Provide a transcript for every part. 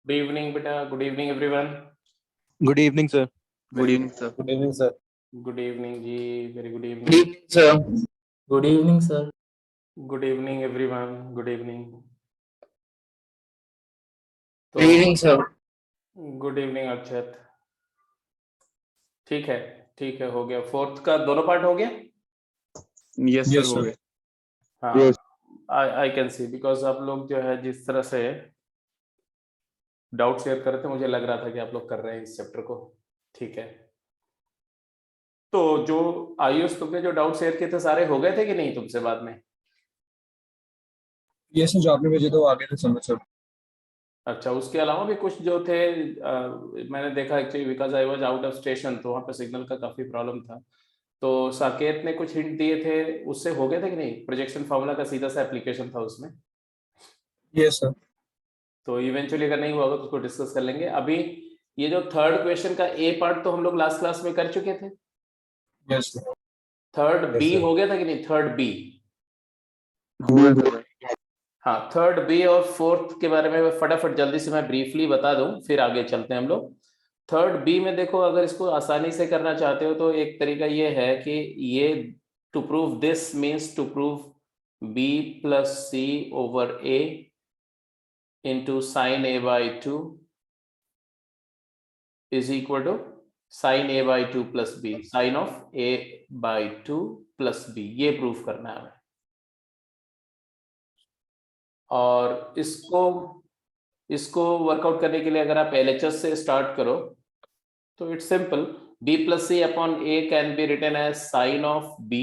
Good evening, beta. Good evening, everyone. Good evening, sir. Good evening, sir. Good evening, sir. Good evening, ji. Very good evening. Good evening, sir. Good evening, sir. Good evening, everyone. Good evening. Good evening, sir. Good evening Akshat. ठीक है, हो गया. Fourth का दोनों part हो गया. Yes, Yes, sir. sir. हो गए. हाँ, Yes. I can see because आप लोग जो है जिस तरह से डाउट शेयर कर रहे थे, मुझे लग रहा था कि आप लोग कर रहे हैं इस चैप्टर को. ठीक है. तो जो आयुष तुमने जो डाउट शेयर किए थे सारे हो गए थे कि नहीं तुमसे बाद में? Yes, sir. जो आपने भेजे थे वो आगे थे समझ सर. अच्छा, उसके अलावा भी कुछ जो थे मैंने देखा actually because I was out of station, तो वहाँ पे सिग्नल का काफी प्रॉब्लम था. तो साकेत ने कुछ हिंट दिए थे, उससे हो गए थे कि नहीं? प्रोजेक्शन फार्मूला का सीधा सा एप्लीकेशन था उसमें. Yes, sir. तो इवेंचुअली अगर नहीं हुआ होगा तो उसको डिस्कस कर लेंगे. अभी ये जो थर्ड क्वेश्चन का ए पार्ट तो हम लोग लास्ट क्लास में कर चुके थे. Yes, sir. Third Yes, B sir. हो गया था कि नहीं? Third B. हुआ सर. हाँ, थर्ड बी और फोर्थ के बारे में फटाफट जल्दी से मैं ब्रीफली बता दूं, फिर आगे चलते हैं हम लोग. थर्ड बी में देखो, अगर इसको आसानी से करना चाहते हो तो एक तरीका ये है कि ये to prove this means to prove b plus c over a into sine A by 2 is equal to sine A by 2 plus B, sine of A by 2 plus B. ये प्रूफ करना है हमें. और इसको वर्कआउट करने के लिए अगर आप LHS से स्टार्ट करो तो it's simple. b plus C upon a can be written as sine of b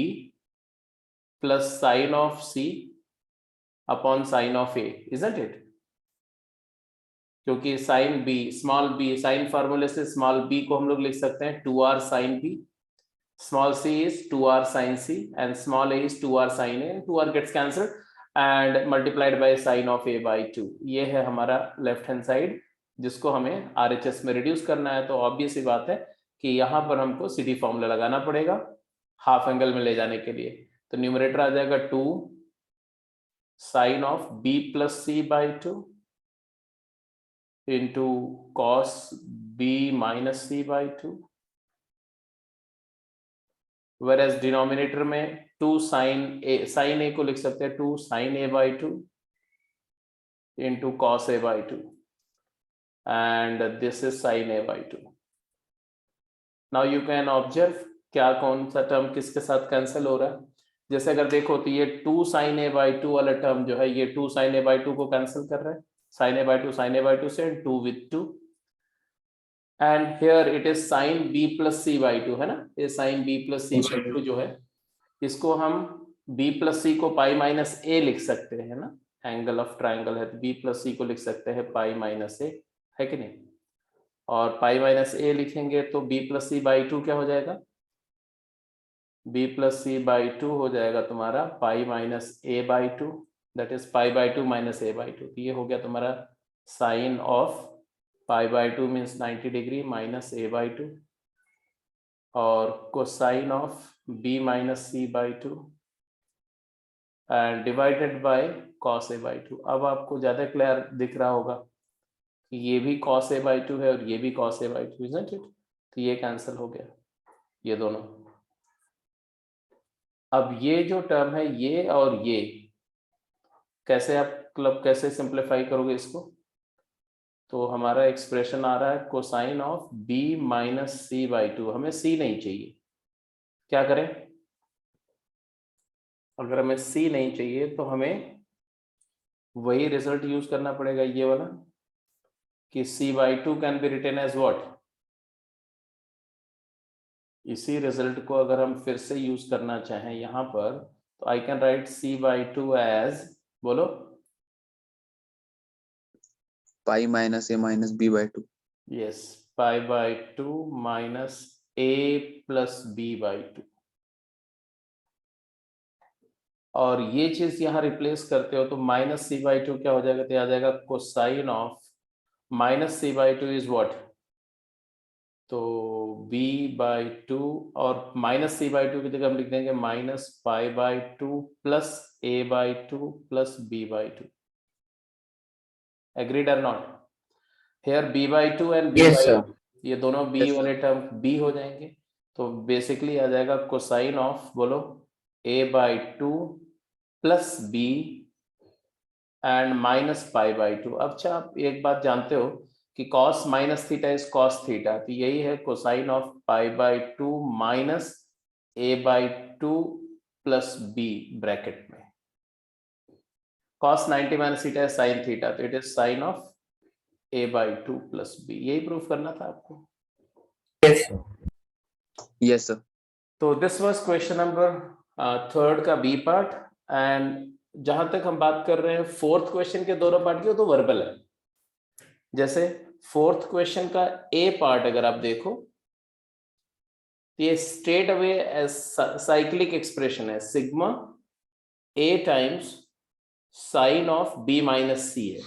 plus sine of c upon sine of a, isn't it? क्योंकि sine b, small b, sine फार्मूले से small b को हम लोग लिख सकते हैं 2r sine b, small c is 2r sin c and small a is 2r sin a, 2r gets cancelled and multiplied by sin of a by 2. ये है हमारा लेफ्ट हैंड साइड जिसको हमें RHS में रिड्यूस करना है. तो obvious ही बात है कि यहाँ पर हमको CD फॉर्मूला लगाना पड़ेगा हाफ एंगल में ले जाने के लिए. तो न्यूमरेटर आ जाएगा 2 sine of b plus C by 2 into cos b minus C by 2, whereas denominator में 2 साइन ए को लिख सकते हैं 2 sine A by 2 into cos A by 2 and this is sine A by 2. Now you can observe क्या कौन सा term किसके साथ कैंसिल हो रहा है. जैसे अगर देखो तो ये 2 साइन ए बाई 2 वाला टर्म जो है ये 2 साइन ए बाई 2 को कैंसिल कर रहा है. Sine A by 2 sine A by 2 से 2 with 2 and here it is sine b plus C by 2 है ना. ये sine b plus C by 2 जो है इसको हम b प्लस सी को पाई माइनस ए लिख सकते हैं ना. एंगल ऑफ ट्राइंगल है तो b प्लस सी को लिख सकते हैं पाई माइनस ए, है कि नहीं? और पाई माइनस ए लिखेंगे तो b प्लस सी बाई 2 क्या हो जाएगा? b प्लस सी बाई 2 हो जाएगा तुम्हारा pi minus a by 2, that is pi by 2 minus a by 2. ये हो गया तुम्हारा sine of pi by 2 means 90 degree minus a by 2 और cosine of b minus C by 2 and divided by cos A by 2. अब आपको ज्यादा clear दिख रहा होगा कि ये भी कॉस ए बाई 2 है और ये भी cos A by 2, isn't it? तो ये कैंसिल हो गया ये दोनों. अब ये जो टर्म है ये और ये कैसे आप कैसे सिंप्लीफाई करोगे इसको? तो हमारा एक्सप्रेशन आ रहा है cosine of b minus C by 2. हमें c नहीं चाहिए, क्या करें? अगर हमें c नहीं चाहिए तो हमें वही रिजल्ट यूज करना पड़ेगा ये वाला कि c by 2 can be written as what. इसी रिजल्ट को अगर हम फिर से यूज करना चाहें यहाँ पर तो I can write c by 2 as, बोलो, pi minus A minus B by 2. Yes, pi by 2 minus a plus b by 2. और ये चीज यहाँ रिप्लेस करते हो तो माइनस सी बाई 2 क्या हो जाएगा? तो आ जाएगा cosine of minus C by 2 is what? तो b बाई 2 और माइनस सी बाई 2 की जगह हम लिख देंगे minus pi by 2 plus a by 2 plus b by 2. Agreed और not? here b by 2 and b Yes, by sir. ये दोनों b Yes, sir. वाले टर्म b हो जाएंगे, तो बेसिकली आ जाएगा कोसाइन ऑफ, बोलो, a by 2 plus b and minus pi by 2। अब अच्छा, आप एक बात जानते हो कि cos minus theta is cos theta, तो यही है cosine of pi by 2 minus a by 2 plus b bracket में। cos 90 माइनस थीटा है साइन थीटा, तो it is sign of a by 2 plus b। यही प्रूफ करना था आपको। Yes, sir. Yes, sir. तो दिस वाज क्वेश्चन नंबर 3 का B part. And जहां तक हम बात कर रहे हैं फोर्थ क्वेश्चन के दोनों पार्ट की, वो तो वर्बल है। जैसे फोर्थ क्वेश्चन का ए पार्ट अगर आप देखो, ये straight away as cyclic expression है, sigma A times sine of B minus C है।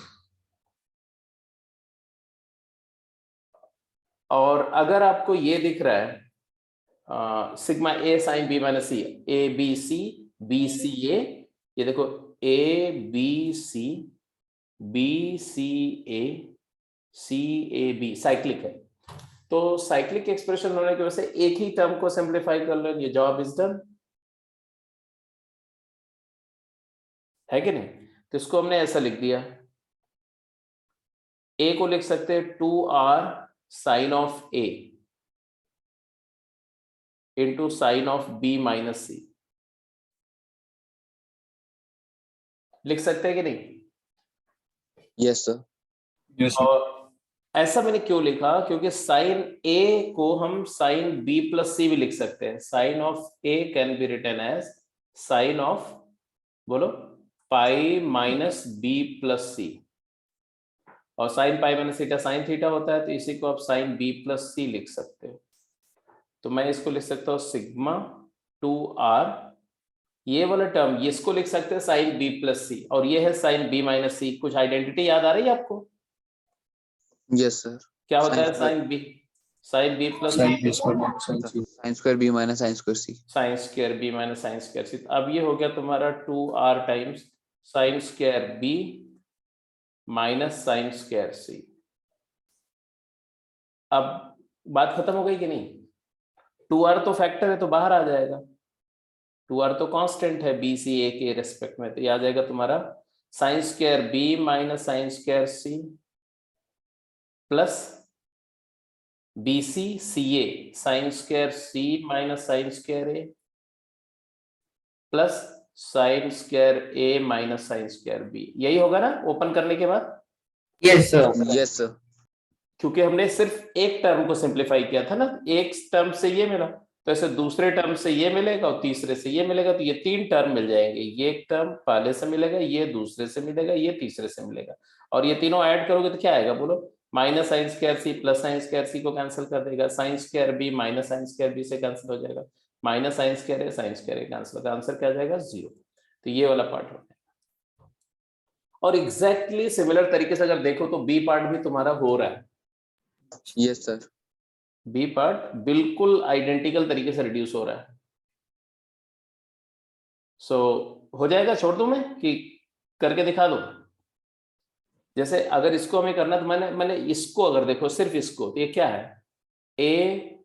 और अगर आपको ये दिख रहा है sigma A sine B minus C, A B C A, ये देखो A B C A C A B cyclic है, तो साइक्लिक एक्सप्रेशन होने की वजह से एक ही टर्म को सिंप्लीफाई कर लो, ये जॉब इज डन, है कि नहीं? तो इसको हमने ऐसा लिख दिया, ए को लिख सकते हैं 2r sine of A into sine of B minus C, लिख सकते हैं कि नहीं? Yes, sir. Yes, sir. और ऐसा मैंने क्यों लिखा, क्योंकि साइन ए को हम साइन बी प्लस सी भी लिख सकते हैं। Sine of a can be written as sine of, बोलो, पाई माइनस बी प्लस सी, और sine pi minus theta sine theta होता है, तो इसी को आप साइन बी प्लस सी लिख सकते हो। तो मैं इसको लिख सकता हूँ सिग्मा 2r, ये वाला टर्म ये इसको लिख सकते हैं साइन बी प्लस सी, और ये है साइन बी माइनस सी। कुछ आइडेंटिटी याद आ रही है आपको? Yes, sir. क्या होता है Sin sine B plus Sin c? B square minus sin C. Sin square b minus sin square c. Sine square B minus sine square C. अब ये हो गया तुम्हारा 2r times sine square B minus sine square C. अब बात खत्म हो गई कि नहीं? 2r तो फैक्टर है तो बाहर आ जाएगा, 2r तो कांस्टेंट है बी सी ए के रेस्पेक्ट में, तो ये आ जाएगा तुम्हारा sine square B minus sine square C plus B C C A sine square C minus sine square A plus sine square A minus sine square B. यही होगा ना ओपन करने के बाद? Yes, sir. Yes, sir. क्योंकि हमने सिर्फ एक टर्म को सिंप्लीफाई किया था ना, एक टर्म से ये मिला, तो ऐसे दूसरे टर्म से ये मिलेगा और तीसरे से ये मिलेगा, तो ये 3 टर्म मिल जाएंगे। ये एक टर्म पहले से मिलेगा, ये दूसरे से मिलेगा, ये तीसरे से मिलेगा, और ये तीनों ऐड करोगे तो क्या आएगा बोलो? Minus sine square C plus sine square C को कैंसिल कर देगा, sine square B minus sine square B से कैंसिल हो जाएगा, माइनस साइन स्क्वायर है साइन स्क्वायर कैंसिल होगा, आंसर क्या आ जाएगा? 0। तो ये वाला पार्ट हो जाएगा। और एग्जैक्टली सिमिलर तरीके से अगर देखो तो बी पार्ट भी तुम्हारा हो रहा है। Yes, sir. बी पार्ट बिल्कुल आइडेंटिकल तरीके से रिड्यूस हो रहा है। सो हो जाएगा, छोड़ दूं मैं कि करके दिखा दूं? जैसे अगर इसको हमें करना, तो मैंने इसको अगर देखो, सिर्फ इसको, तो ये क्या है? A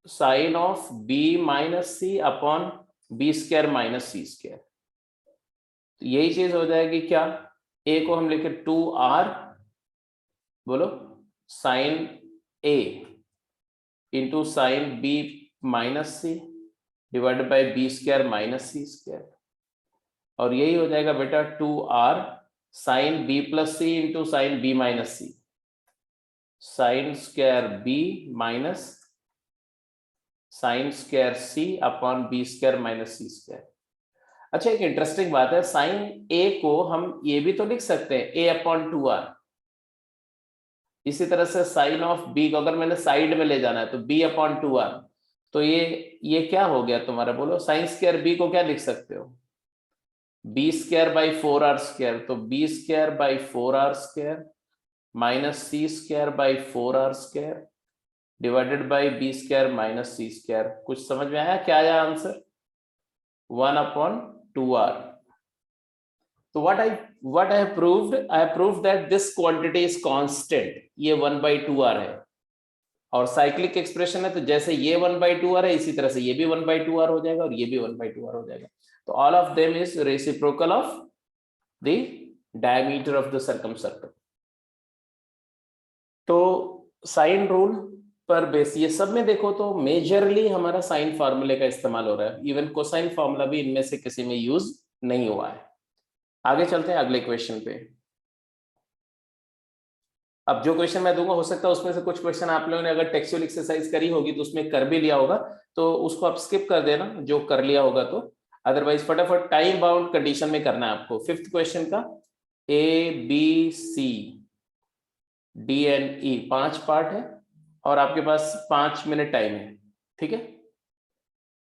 sine of B minus C upon B square minus C square, तो यही चीज हो जाएगी क्या? ए को हम लिखे 2r, बोलो, sine A into sine B minus C divided by B square minus C square, और यही हो जाएगा बेटा 2r sine B plus C into sine B minus C, sine square B minus sine square C upon B square minus सी square. अच्छा, एक interesting बात है, sine A को हम ये भी तो लिख सकते हैं a अपॉन 2r। इसी तरह से साइन ऑफ बी को अगर मैंने साइड में ले जाना है तो b अपॉन 2r, तो ये क्या हो गया तुम्हारा बोलो? साइन स्क्वायर b को क्या लिख सकते हो? b square by 4r square, तो b square by 4r square minus C square by 4r square divided by B square minus C square. कुछ समझ में आया क्या आया आंसर? 1 upon 2r। तो what I what I have proved that this quantity is constant. ये 1/2r है और साइक्लिक एक्सप्रेशन है, तो जैसे ये 1/2r है इसी तरह से ये भी 1/2r हो जाएगा और ये भी 1/2r हो जाएगा. तो all of them is reciprocal of the diameter of the circumcircle. तो साइन रूल पर बेस ये सब में देखो तो मेजरली हमारा साइन फार्मूले का इस्तेमाल हो रहा है. इवन कोसाइन फार्मूला भी इनमें से किसी में यूज नहीं हुआ है. आगे चलते हैं अगले क्वेश्चन पे. अब जो क्वेश्चन मैं दूंगा हो सकता है उसमें से कुछ क्वेश्चन आप लोगों ने अगर टेक्सचुअल एक्सरसाइज करी होगी तो उसमें कर भी लिया होगा, तो उसको आप स्किप कर देना जो कर लिया होगा. तो अदरवाइज फटाफट टाइम बाउंड कंडीशन में करना है आपको. फिफ्थ क्वेश्चन का ABCDNE 5 पार्ट है और आपके पास 5 मिनट टाइम है. ठीक है,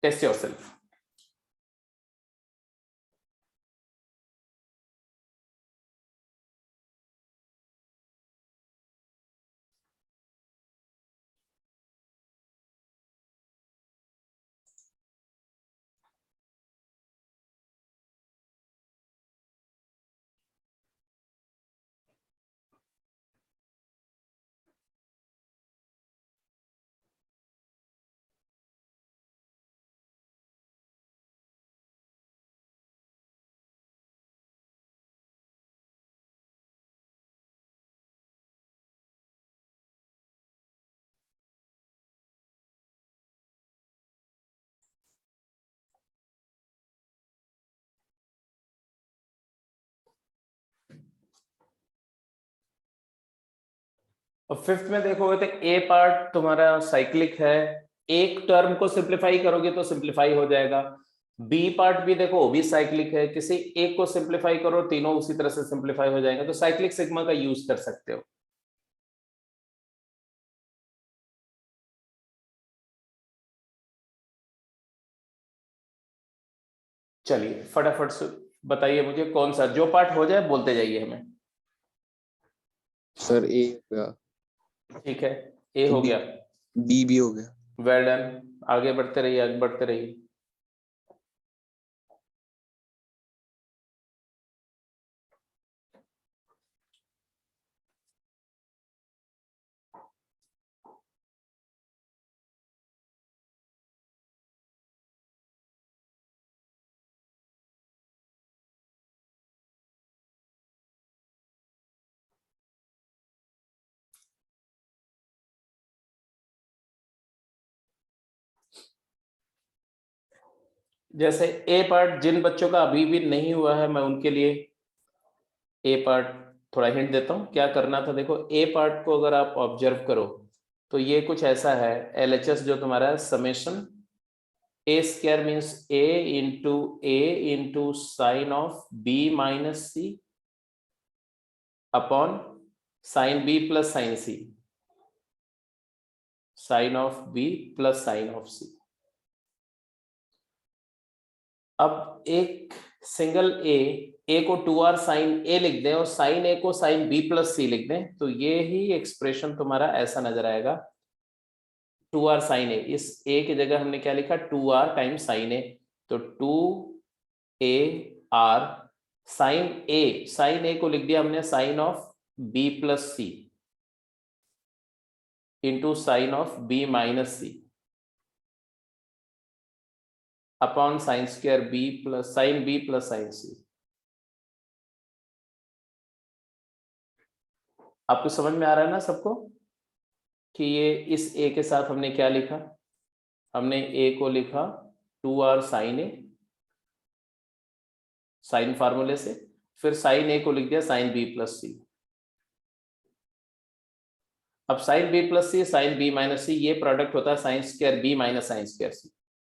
टेस्ट योरसेल्फ. और फिफ्थ में देखोगे तो ए पार्ट तुम्हारा साइक्लिक है. एक टर्म को सिंप्लीफाई करोगे तो सिंप्लीफाई हो जाएगा. बी पार्ट भी देखो वो भी साइक्लिक है. किसी एक को सिंप्लीफाई करो तीनों उसी तरह से सिंप्लीफाई हो जाएगा. तो साइक्लिक सिग्मा का यूज कर सकते हो. चलिए फटाफट से बताइए मुझे कौन सा जो पार्ट हो जाए बोलते जाइए हमें. सर ए हो गया, ठीक है, ए हो गया. बी भी हो गया. Well done. आगे बढ़ते रहिए, आगे बढ़ते रहिए. जैसे ए पार्ट जिन बच्चों का अभी भी नहीं हुआ है मैं उनके लिए ए पार्ट थोड़ा हिंट देता हूं. क्या करना था देखो, ए पार्ट को अगर आप ऑब्जर्व करो तो ये कुछ ऐसा है. LHS जो तुम्हारा summation a square means A sine of B minus C upon sine B plus sine C, sine of B plus sine of C. अब एक सिंगल ए को 2r साइन A लिख दें और साइन A को साइन B प्लस C लिख दें तो ये ही एक्सप्रेशन तुम्हारा ऐसा नजर आएगा. 2r साइन A, इस A की जगह हमने क्या लिखा 2r टाइम साइन A. तो 2AR साइन A को लिख दिया हमने sine of B plus C into sine of B minus C upon sine square B plus sine B plus sine C. आपको समझ में आ रहा है ना सबको कि ये इस A के साथ हमने क्या लिखा. हमने A को लिखा 2r साइन A साइन फार्मूले से, फिर साइन A को लिख दिया साइन B प्लस C. अब sine B plus C sine B minus C ये प्रोडक्ट होता है sine square B minus sine square C.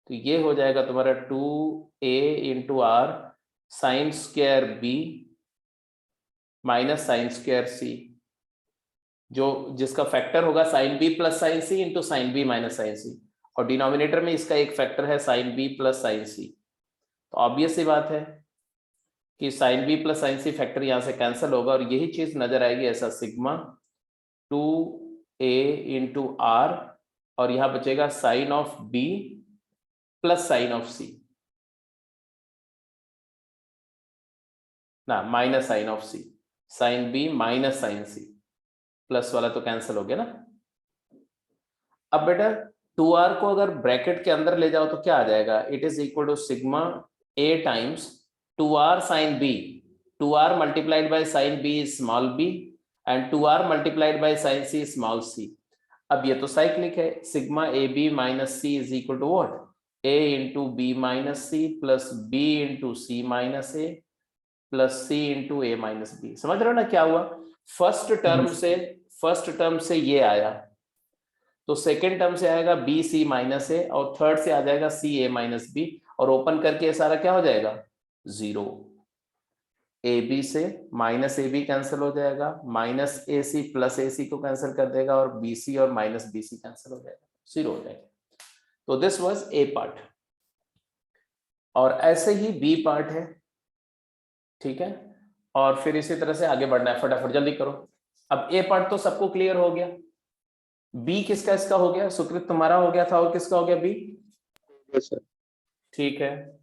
तो ये हो जाएगा तुम्हारा 2a into r sine square B minus sine square C, जो जिसका फैक्टर होगा sine B plus sine C into sine B minus sine C, और डिनोमिनेटर में इसका एक फैक्टर है sine B plus sine C. तो ऑब्वियस सी बात है कि sine B plus sine C factor यहाँ से कैंसिल होगा और यही चीज नजर आएगी ऐसा सिग्मा 2a इंटू आर और यहाँ बचेगा sine of B plus sine of C. ना, minus sine of c, sine B minus sine c, plus वाला तो कैंसिल हो गया ना। अब बेटा 2r को अगर ब्रैकेट के अंदर ले जाओ तो क्या आ जाएगा, it is equal to sigma a times 2r sine b, 2r multiplied by sine b is small b and 2r multiplied by sine c small c। अब ये तो साइक्लिक है, sigma A B minus c is equal to what, a into b minus c plus b into c minus A plus c into a minus b. समझ रहे हो ना क्या हुआ, फर्स्ट टर्म से ये आया, तो सेकेंड टर्म से आएगा बी सी माइनस ए और थर्ड से आ जाएगा सी ए माइनस बी, और ओपन करके ये सारा क्या हो जाएगा, जीरो। ए बी से माइनस ए बी कैंसिल हो जाएगा, माइनस ए सी प्लस ए सी को कैंसिल कर देगा, और बी सी और माइनस बी सी कैंसिल हो जाएगा, जीरो हो जाएगा। तो दिस वाज ए पार्ट, और ऐसे ही बी पार्ट है, ठीक है। और फिर इसी तरह से आगे बढ़ना है, फटाफट जल्दी करो। अब ए पार्ट तो सबको क्लियर हो गया, बी किसका इसका हो गया, सुकृत तुम्हारा हो गया था, और किसका हो गया बी, यस सर। ठीक है।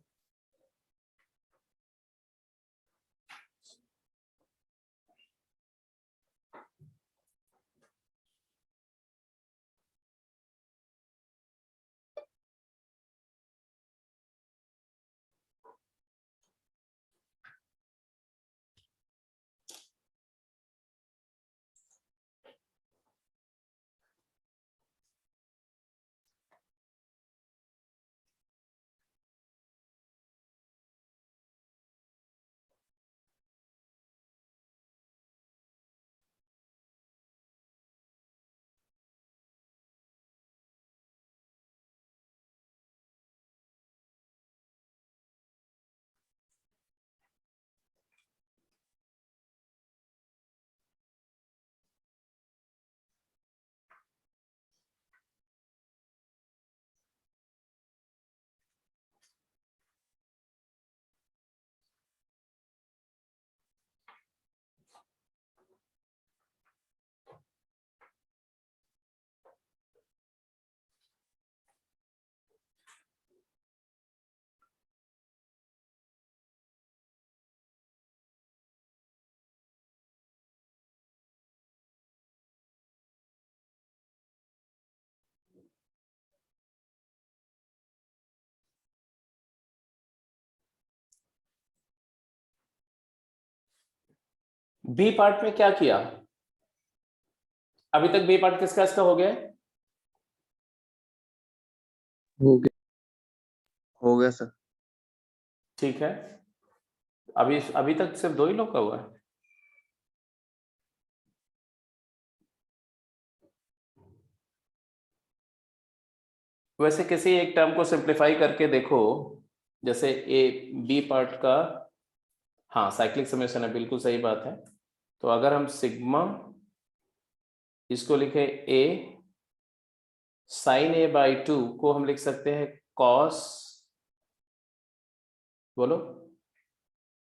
बी पार्ट में क्या किया, अभी तक बी पार्ट किसका इसका हो गया है? हो गया सर। ठीक है, अभी तक सिर्फ दो ही लोग का हुआ है। वैसे किसी एक टर्म को सिंप्लीफाई करके देखो, जैसे ए बी पार्ट का, हाँ साइक्लिक समेशन है, बिल्कुल सही बात है। तो अगर हम सिग्मा इसको लिखे ए साइन ए बाई 2 को हम लिख सकते हैं कॉस, बोलो,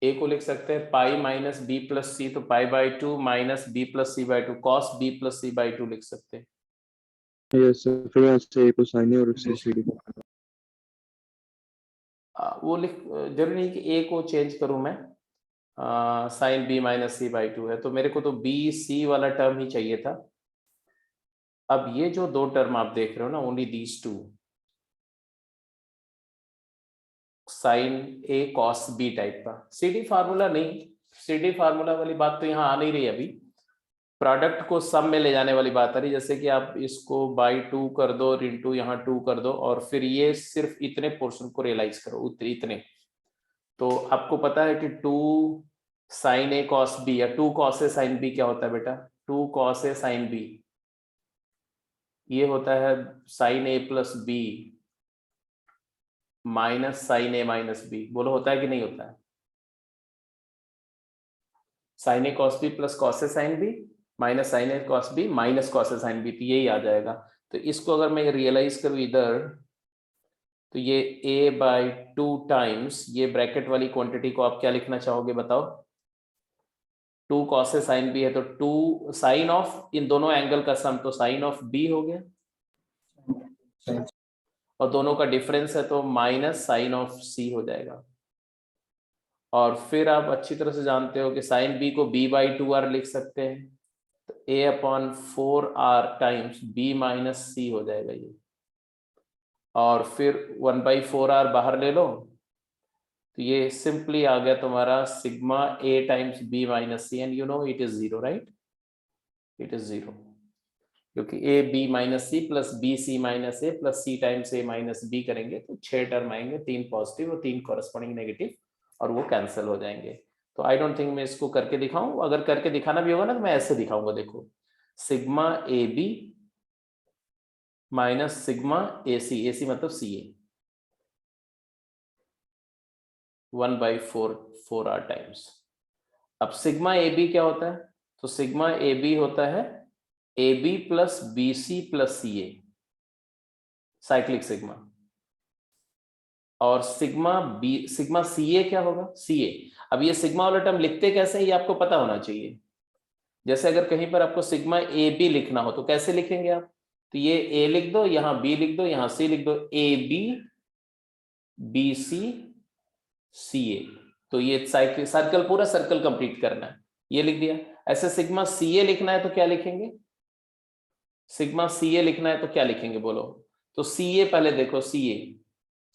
ए को लिख सकते हैं पाई माइनस बी प्लस सी, तो pi by 2 minus B plus C by 2, cos b plus C by 2 लिख सकते हैं। यस सर, फिर यहाँ से ए को साइन ए और उससे सी डी। वो लिख, जरूरी नहीं कि ए को चेंज करूं मैं, sine B minus C by 2 है, तो मेरे को तो बी सी वाला टर्म ही चाहिए था। अब ये जो दो टर्म आप देख रहे हो ना, only these two, sine a cos b type का, सीडी फार्मूला नहीं, सीडी फार्मूला वाली बात तो यहाँ आ नहीं रही अभी, प्रोडक्ट को सम में ले जाने वाली बात आ रही, जैसे कि आप इसको बाई 2 कर दो और इंटू यहाँ 2 कर दो, और फिर ये सिर्फ इतने पोर्शन को रियलाइज करो, इतने। तो आपको पता है कि 2 साइन ए कॉस बी या 2 कॉस ए साइन बी क्या होता है बेटा, 2 कॉस ए साइन बी, ये होता है sine A plus B minus sign A minus B. बोलो होता है कि नहीं होता है, sine a cos b plus cos A sine B minus sign a cos B minus cos A sine B, तो यही आ जाएगा। तो इसको अगर मैं रियलाइज करूं इधर, तो ये a बाई 2 टाइम्स ये ब्रैकेट वाली क्वांटिटी को आप क्या लिखना चाहोगे बताओ, 2 कॉस ए साइन बी है तो 2 साइन ऑफ इन दोनों एंगल का सम, तो साइन ऑफ बी हो गया, और दोनों का डिफरेंस है तो माइनस साइन ऑफ सी हो जाएगा। और फिर आप अच्छी तरह से जानते हो कि साइन बी को b/2r लिख सकते हैं, तो a/4r टाइम्स b माइनस सी हो जाएगा ये, और फिर 1/4r बाहर ले लो, तो ये सिंपली आ गया तुम्हारा sigma a times b minus c, and you know it is zero, right? It is zero, क्योंकि a b minus c plus b c minus A plus c times a minus b करेंगे तो 6 term आएंगे, 3 positive और 3 corresponding negative, और वो cancel हो जाएंगे। तो आई डोंट थिंक मैं इसको करके दिखाऊं, अगर करके दिखाना भी होगा ना तो मैं ऐसे दिखाऊंगा, देखो sigma A B minus sigma A C मतलब सी ए 1/4 टाइम्स। अब सिग्मा ए बी क्या होता है? तो सिग्मा ए बी होता है A B plus B C plus C A, cyclic sigma. और सिग्मा सी ए क्या होगा? सी ए। अब ये सिग्मा वाला टर्म लिखते कैसे ये आपको पता होना चाहिए। जैसे अगर कहीं पर आपको सिग्मा ए बी लिखना हो तो कैसे लिखेंगे आप? तो ये ए लिख दो, यहां बी लिख दो, यहां सी लिख दो, A B B C C A. तो ये सर्कल, पूरा सर्कल कंप्लीट करना है, ये लिख दिया। ऐसे सिग्मा सी ए लिखना है तो क्या लिखेंगे? सिग्मा सी ए लिखना है तो क्या लिखेंगे बोलो? तो सी ए पहले देखो,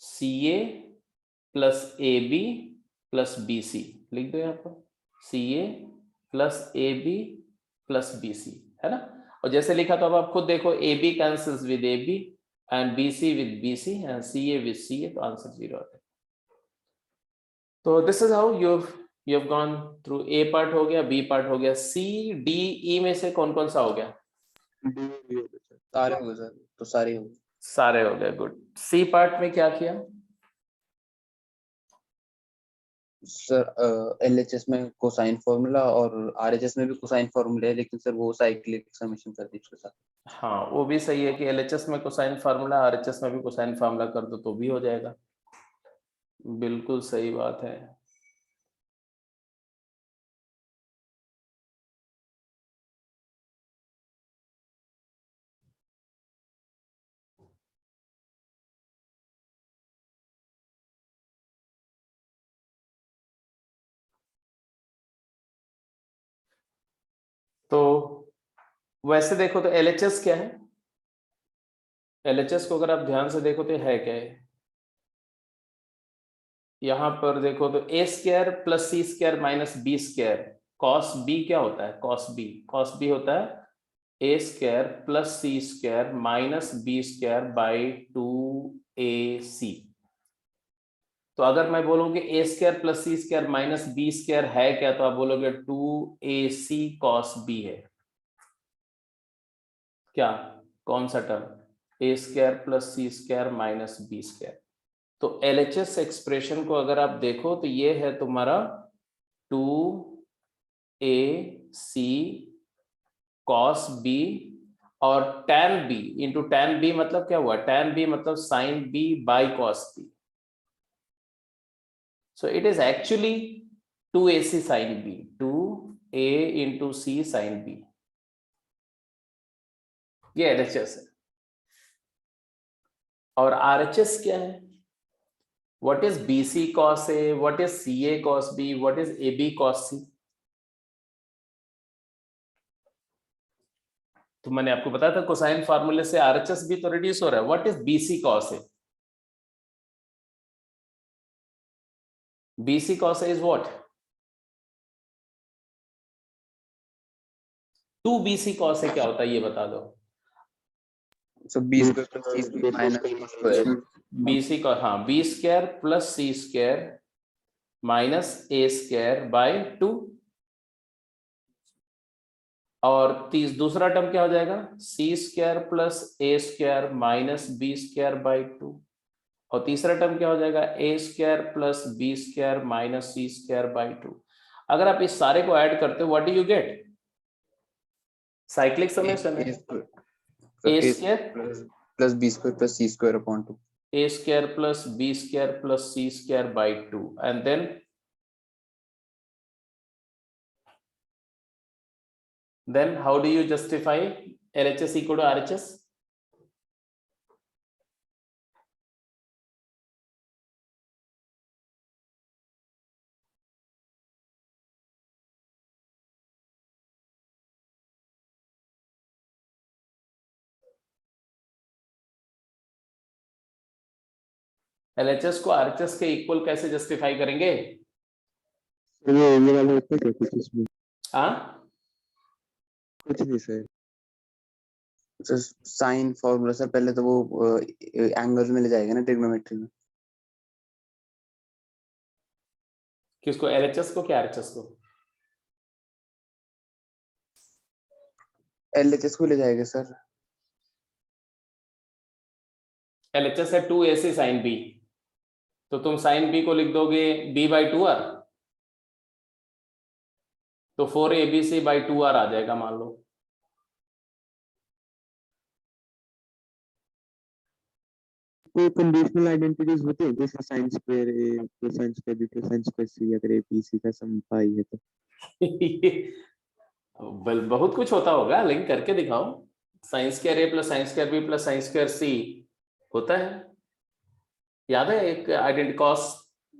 C A plus A B plus B C लिख दो यहाँ पर, C A plus A B plus B C, है ना? और जैसे लिखा तो अब आप खुद देखो, A B cancels with A B and B C with B C and C A with C A, तो आंसर 0 आता है। तो this is how you have gone through. A part हो गया, बी पार्ट हो गया, सी डी ई में से कौन कौन सा हो गया? सारे हो गए सर, तो सारे हो गए। सारे हो गए, गुड। सी पार्ट में क्या किया? सर एलएचएस में कोसाइन फार्मूला और आरएचएस में भी कोसाइन फार्मूला है, लेकिन सर वो साइक्लिक समेशन कर दी उसके साथ। हाँ वो भी सही है कि एलएचएस में कोसाइन फार्मूला, आरएचएस में भी कोसाइन फार्मूला कर दो तो भी हो जाएगा, बिल्कुल सही बात है। तो वैसे देखो तो एलएचएस क्या है? एलएचएस को अगर आप ध्यान से देखो तो है क्या है? यहां पर देखो तो A square plus C square minus B square, cos B क्या होता है? कॉस बी होता है A square plus C square minus B square by 2ac। तो अगर मैं बोलूं कि A square plus C square minus B square है क्या, तो आप बोलोगे 2ac cos b है क्या? कौन सा टर्म? ए स्क्वायर प्लस सी स्क्वायर माइनस बी स्क्वायर। तो एलएचएस एक्सप्रेशन को अगर आप देखो तो ये है तुम्हारा 2ac cos b और tan b into tan b मतलब क्या हुआ? tan b मतलब sin b by cos b। So it is actually 2ac sin b, 2a into c sin b। ये एलएचएस है। और आरएचएस क्या है? What is BC cos A? What is CA cos B? What is AB cos C? तो मैंने आपको बताया था कोसाइन फार्मूले से आरएचएस भी तो रिड्यूस हो रहा है। What is BC cos A? BC cos A is what? 2BC cos A क्या होता है ये बता दो। सो बी स्क्वायर प्लस सी square minus B square. BC का हाँ B square plus C square minus A square by 2। और दूसरा टर्म क्या हो जाएगा? C square plus A square minus B square by 2। और तीसरा टर्म क्या हो जाएगा? A square plus B square minus C square by 2। अगर आप इस सारे को ऐड करते हो what do you gate? Cyclic summation है। A square plus B square plus C square upon 2। A square plus B square plus C square by 2, and then how do you justify LHS equal to RHS? LHS को RHS के equal कैसे justify करेंगे? Sir ये वाला होता है क्या कुछ इसमें? हाँ, कुछ नहीं sir. Sir sine formula sir पहले तो वो एंगल्स में ले जाएगा ना ट्रिग्नोमेट्री में। किसको, एलएचएस को क्या आरएचएस को? एलएचएस को ले जाएगा सर। एलएचएस है 2ac साइन बी, तो तुम साइन बी को लिख दोगे b/2r, तो 4abc/2r आ जाएगा मान लो। कोई कंडीशनल आइडेंटिटीज होती है जैसे sine square A plus sine square B plus sine square C, अगर ए बी सी का सम पाई है तो? बहुत कुछ होता होगा, लेकिन करके दिखाओ। Sine square A plus sine square B plus sine square C होता है, याद है? एक identity cos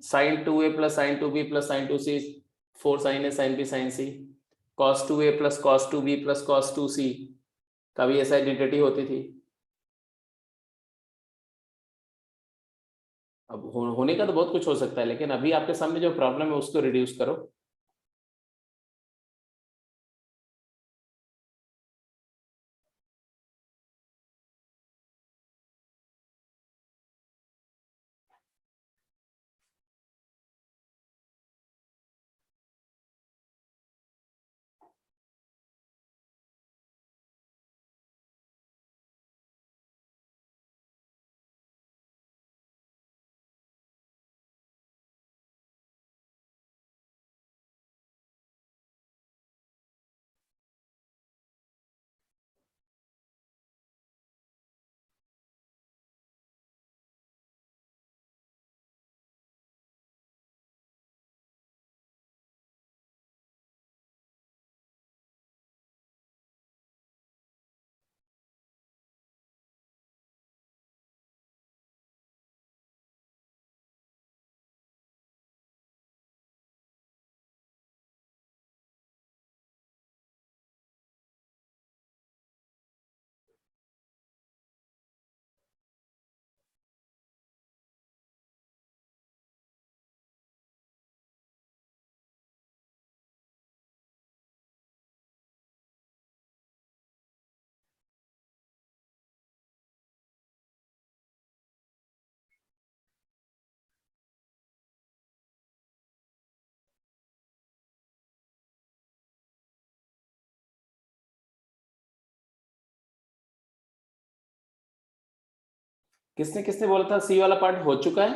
sine 2a plus sine 2b plus sine 2c 4 sine A sine B sine C, cos 2a plus cos 2b plus cos 2c का भी ऐसा identity होती थी। अब होने का तो बहुत कुछ हो सकता है, लेकिन अभी आपके सामने जो प्रॉब्लम है उसको रिड्यूस करो। किसने किसने बोला था सी वाला पार्ट हो चुका है?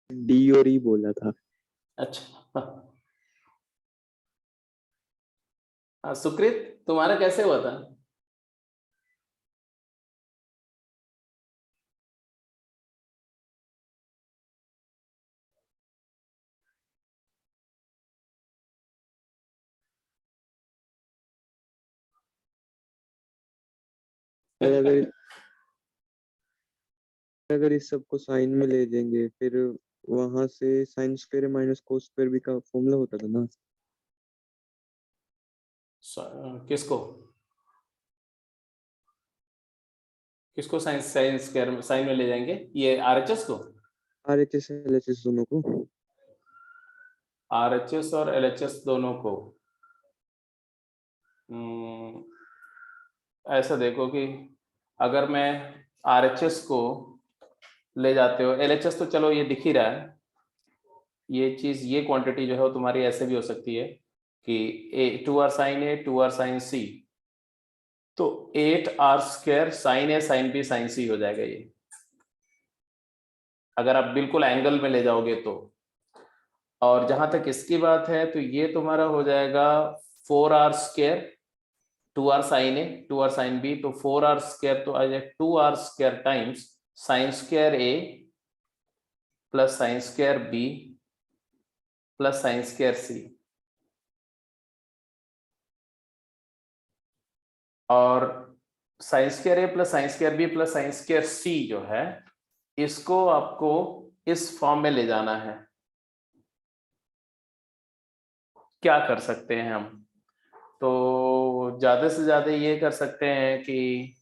डी और ई बोला था। अच्छा, हाँ सुकृत, तुम्हारा कैसे हुआ था? सर अगर इस सबको साइन में ले देंगे फिर वहां से sine square minus cos square भी का फॉर्मूला होता था ना? किसको किसको साइन साइन स्क्वायर साइन में ले जाएंगे? ये आरएचएस को? आरएचएस एलएचएस दोनों को। आरएचएस और एलएचएस दोनों को? ऐसा देखो कि अगर मैं आरएचएस को ले जाते हो, एलएचएस तो चलो ये दिख ही रहा है, ये चीज ये क्वांटिटी जो है वो तुम्हारी ऐसे भी हो सकती है कि ए 2r sine A 2r sign सी, तो 8r square sine A sine B sine C हो जाएगा ये, अगर आप बिल्कुल एंगल में ले जाओगे तो। और जहां तक इसकी बात है तो ये तुम्हारा हो जाएगा 4r square 2r sine A 2r sine B, तो 4r स्क्वायर तो आ जाएगा 2r square times sine square A plus sine square B plus sine square C. और sine square A plus sine square B plus sine square C जो है, इसको आपको इस फॉर्म में ले जाना है। क्या कर सकते हैं हम? तो ज्यादा से ज्यादा ये कर सकते हैं कि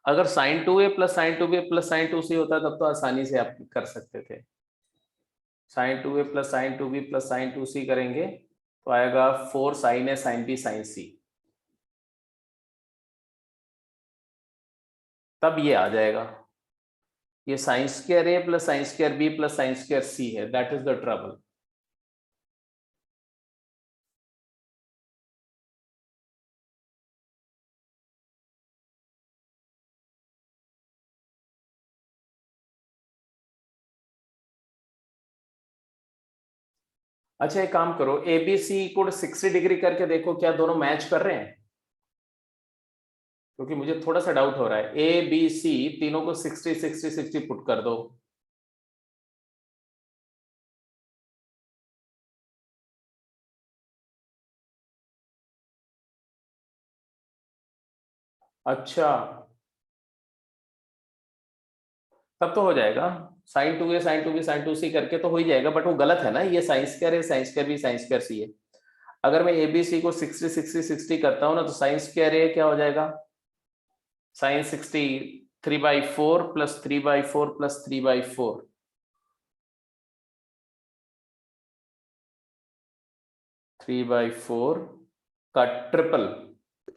अगर sine 2a plus sine 2b plus sine 2c होता तब तो आसानी से आप कर सकते थे। Sine 2a plus sine 2b plus sine 2c करेंगे तो आएगा 4 sine a sine b sine c, तब ये आ जाएगा। ये sine square a plus sine square b plus sine square c है, दैट इज द ट्रबल। अच्छा एक काम करो, ABC को 60 डिग्री करके देखो क्या दोनों मैच कर रहे हैं, क्योंकि मुझे थोड़ा सा डाउट हो रहा है। ABC तीनों को 60 60 60 पुट कर दो। अच्छा तब तो हो जाएगा, sign 2a sign 2b sign 2c करके तो हो ही जाएगा, बट वो गलत है ना, ये साइन स्क्वायर है sine square b sign square c है। अगर मैं ABC को 60 60 60 करता हूं ना तो साइन स्क्वायर a क्या हो जाएगा, साइन 60 3/4 प्लस 3/4 प्लस 3/4, 3/4 का ट्रिपल।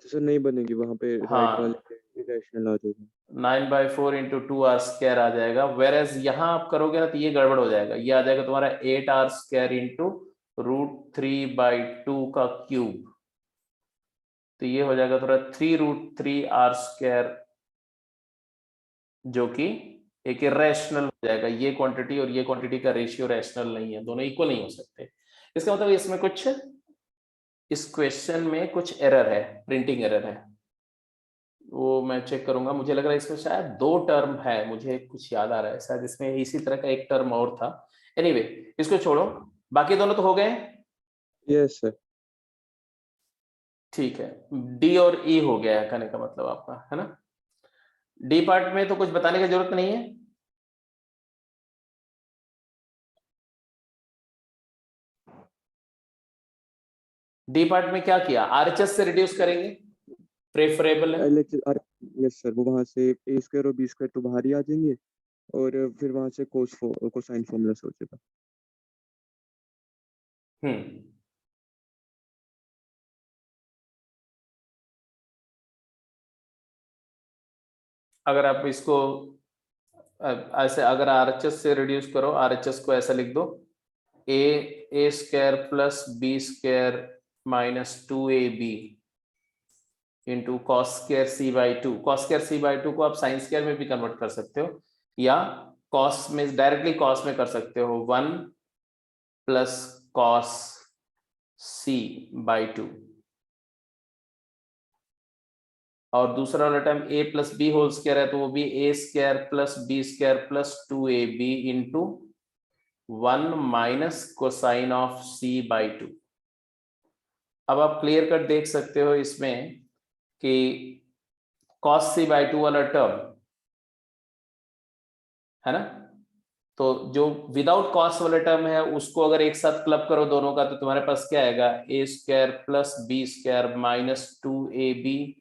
सर नहीं बनेगी वहां पे, हाँ। राइट वाले इरेशनल आ जाएगा। 9/4 इंटू 2r स्क्वायर आ जाएगा, वेरएज यहाँ आप करोगे ना तो ये गड़बड़ हो जाएगा, ये आ जाएगा तुम्हारा 8r स्क्वायर इंटू √3/2 का क्यूब, तो ये हो जाएगा थोड़ा 3√3r स्क्वायर, जो कि एक इरेशनल हो जाएगा। ये क्वांटिटी और ये क्वांटिटी का रेशियो रैशनल नहीं है, दोनों इक्वल नहीं हो सकते। इसका मतलब इसमें कुछ, इस क्वेश्चन में कुछ एरर है, प्रिंटिंग एरर है, वो मैं चेक करूंगा। मुझे लग रहा है इसमें शायद 2 टर्म है, मुझे कुछ याद आ रहा है, शायद इसमें इसी तरह का एक टर्म और था। एनीवे इसको छोड़ो, बाकी दोनों तो हो गए। Yes sir. ठीक है, डी और ई हो गया है कहने का मतलब आपका, है ना। डी पार्ट में तो कुछ बताने की जरूरत नहीं है। डी पार्ट में क्या किया, आरएचएस से रिड्यूस करेंगे, प्रेफरेबल है। यस सर, वो वहां से a स्क्वायर और b स्क्वायर तो बाहर ही आ जाएंगे, और फिर वहां से कोसाइन फॉर्मूला से हो जाएगा। अगर आप इसको ऐसे, अगर आरएचएस से रिड्यूस करो, आरएचएस को ऐसा लिख दो, A square plus B square minus 2ab into cos square c/2। कॉस स्क्वायर c/2 को आप साइन स्क्वायर में भी कन्वर्ट कर सकते हो, या कॉस में डायरेक्टली कॉस में कर सकते हो, 1 प्लस कॉस c/2, और दूसरा वाला term a plus b whole square है तो वो भी a square plus B square plus 2ab into 1 minus cosine of c/2। अब आप क्लियर कट देख सकते हो इसमें कि cos c/2 वाला टर्म है ना, तो जो विदाउट कॉस वाला टर्म है उसको अगर एक साथ क्लब करो दोनों का, तो तुम्हारे पास क्या आएगा, a square plus B square minus 2ab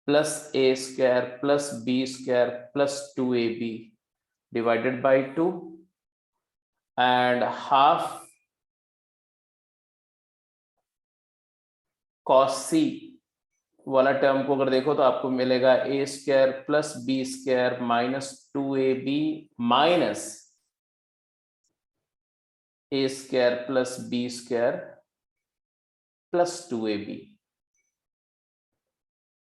plus a square plus B square plus 2ab divided by 2 and half cos c वाला टर्म को अगर देखो तो आपको मिलेगा a square plus B square minus 2ab minus a square plus B square plus 2ab,